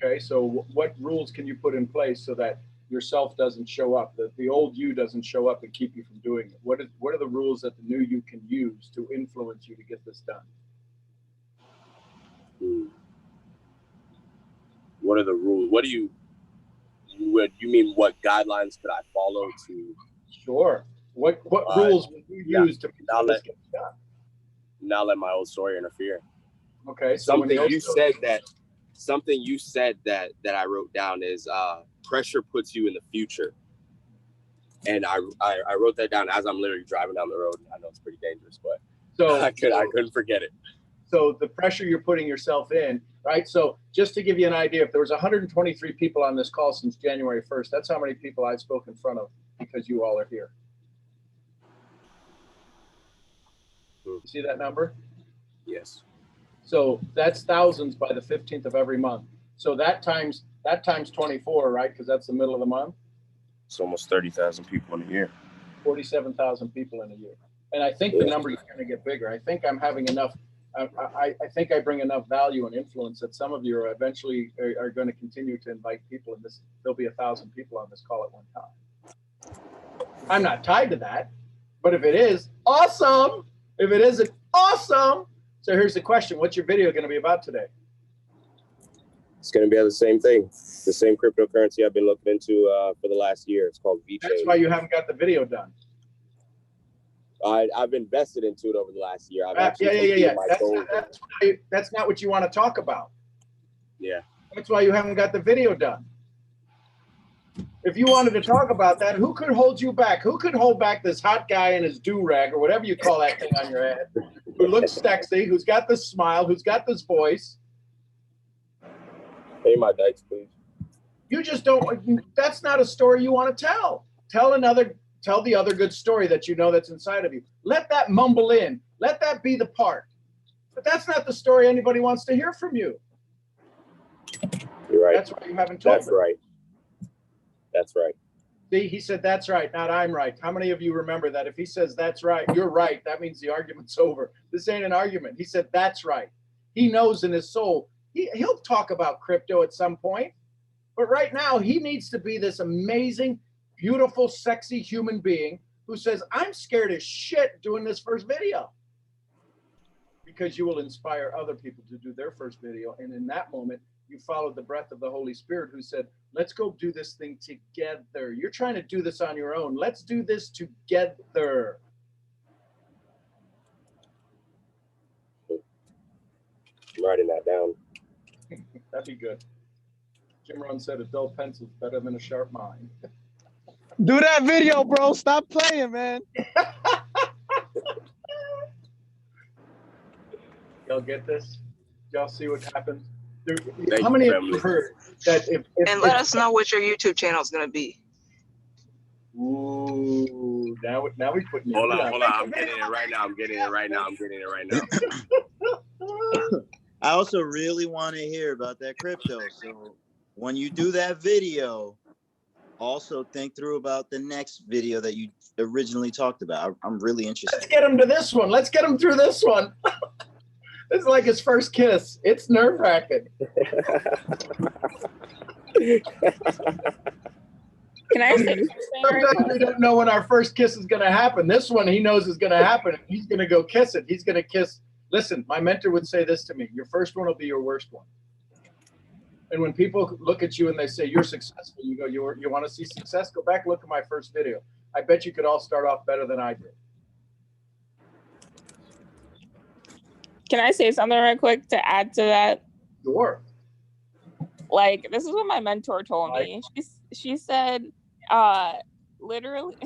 Okay, so what rules can you put in place so that yourself doesn't show up, that the old you doesn't show up and keep you from doing it? What are the rules that the new you can use to influence you to get this done? What are the rules? What do you mean? What guidelines could I follow to? Sure. What rules would you use to not this get done? Not let my old story interfere. Okay. So Something you said that I wrote down is pressure puts you in the future. And I wrote that down as I'm literally driving down the road. I know it's pretty dangerous, but so I couldn't forget it. So the pressure you're putting yourself in, right? So just to give you an idea, if there was 123 people on this call since January 1st, that's how many people I've spoken in front of because you all are here. You see that number? Yes. So that's thousands by the 15th of every month. So that times 24, right? Because that's the middle of the month. It's almost 30,000 people in a year. 47,000 people in a year. And I think the number is going to get bigger. I think I'm having enough. I think I bring enough value and influence that some of you are eventually are going to continue to invite people, and there'll be 1,000 people on this call at one time. I'm not tied to that, but if it is, awesome. If it isn't, awesome. So here's the question: what's your video going to be about today? It's going to be the same thing, the same cryptocurrency I've been looking into for the last year. It's called VeChain. That's why you haven't got the video done. I've invested into it over the last year. Yeah. That's not what you want to talk about. Yeah. That's why you haven't got the video done. If you wanted to talk about that, who could hold you back? Who could hold back this hot guy in his do-rag or whatever you call that thing on your head, who looks sexy, who's got this smile, who's got this voice? Pay my dikes, please. You just don't. That's not a story you want to tell. Tell the other good story that you know that's inside of you. Let that mumble in. Let that be the part. But that's not the story anybody wants to hear from you. You're right. That's why you haven't told That's right. That's right. See, he said that's right, not I'm right. How many of you remember that if he says that's right, you're right, that means the argument's over. This ain't an argument. He said that's right. He knows in his soul. He'll talk about crypto at some point. But right now, he needs to be this amazing, beautiful, sexy human being who says, I'm scared as shit doing this first video. Because you will inspire other people to do their first video. And in that moment, you followed the breath of the Holy Spirit who said, let's go do this thing together. You're trying to do this on your own. Let's do this together. I'm writing that down. That'd be good. Jim Rohn said a dull pencil is better than a sharp mind. Do that video, bro. Stop playing, man. Y'all get this? Y'all see what happens? How many of you heard that and let us know what your YouTube channel is going to be. Ooh, now we putting. Hold on. I'm getting it right now. I also really want to hear about that crypto. So when you do that video, also think through about the next video that you originally talked about. I'm really interested. Let's get him to this one. Let's get him through this one. This is like his first kiss. It's nerve-wracking. Can I say something? Sometimes we don't know when our first kiss is going to happen. This one he knows is going to happen. He's going to go kiss it. He's going to kiss. Listen, my mentor would say this to me: your first one will be your worst one. And when people look at you and they say you're successful, you go, you want to see success? Go back and look at my first video. I bet you could all start off better than I did. Can I say something right quick to add to that? Sure. Like, this is what my mentor told me. She said, literally,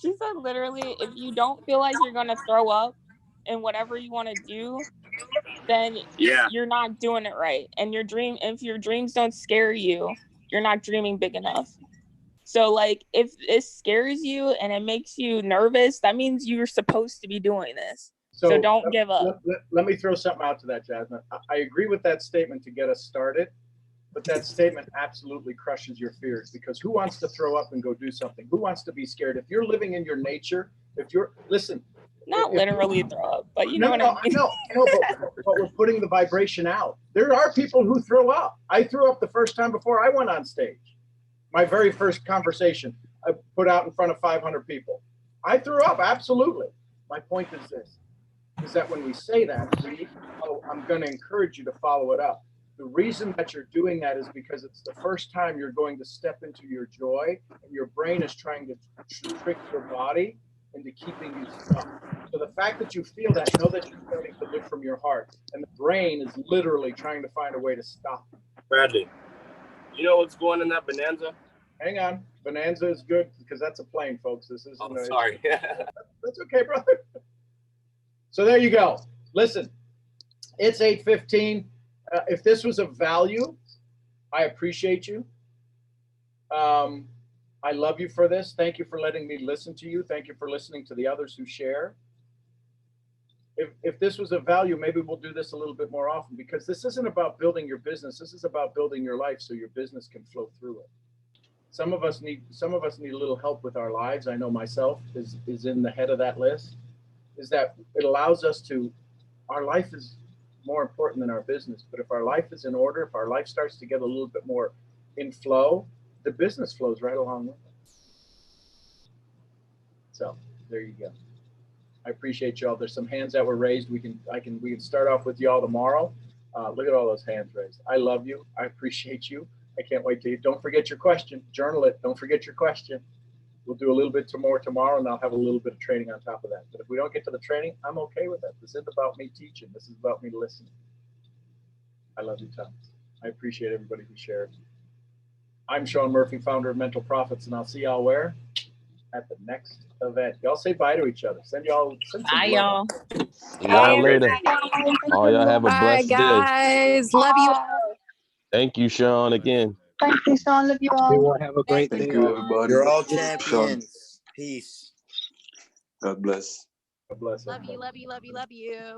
she said, literally, if you don't feel like you're gonna throw up in whatever you want to do, then you're not doing it right. And if your dreams don't scare you, you're not dreaming big enough. So like, if it scares you and it makes you nervous, that means you're supposed to be doing this. So don't give up. Let me throw something out to that, Jasmine. I agree with that statement to get us started, but that statement absolutely crushes your fears, because who wants to throw up and go do something? Who wants to be scared? If you're living in your nature, listen. Not literally throw up, but you know what I mean. No, but we're putting the vibration out. There are people who throw up. I threw up the first time before I went on stage. My very first conversation I put out in front of 500 people. I threw up, absolutely. My point is this, is that when we say that, I'm going to encourage you to follow it up. The reason that you're doing that is because it's the first time you're going to step into your joy, and your brain is trying to trick your body into keeping you stuck. So the fact that you feel that, know that you're starting to live from your heart, and the brain is literally trying to find a way to stop. Bradley, you know what's going in that Bonanza? Hang on, Bonanza is good because that's a plane, folks. This isn't. Oh, sorry. That's okay, brother. So there you go. Listen, it's 8:15. If this was of value, I appreciate you. I love you for this. Thank you for letting me listen to you. Thank you for listening to the others who share. If this was of value, maybe we'll do this a little bit more often, because this isn't about building your business. This is about building your life so your business can flow through it. Some of us need a little help with our lives. I know myself is in the head of that list. Is that it allows us to, our life is more important than our business. But if our life is in order, if our life starts to get a little bit more in flow, the business flows right along with it. So there you go. I appreciate y'all. There's some hands that were raised. We can start off with y'all tomorrow. Look at all those hands raised. I love you. I appreciate you. I can't wait to. Don't forget your question. Journal it. Don't forget your question. We'll do a little bit more tomorrow, and I'll have a little bit of training on top of that. But if we don't get to the training, I'm okay with that. This isn't about me teaching. This is about me listening. I love you, Tom. I appreciate everybody who shared. I'm Sean Murphy, founder of Mental Profits, and I'll see y'all where? At the next event. Y'all say bye to each other. Send y'all. Bye, y'all. See y'all later. All y'all have a blessed day. Guys, love you all. Thank you, Sean, again. Thank you, Sean. Love you all. Everyone have a great day. Thank you, everybody. You're all Sean. champions. Peace. God bless. God bless. Love you, love you, love you, love you.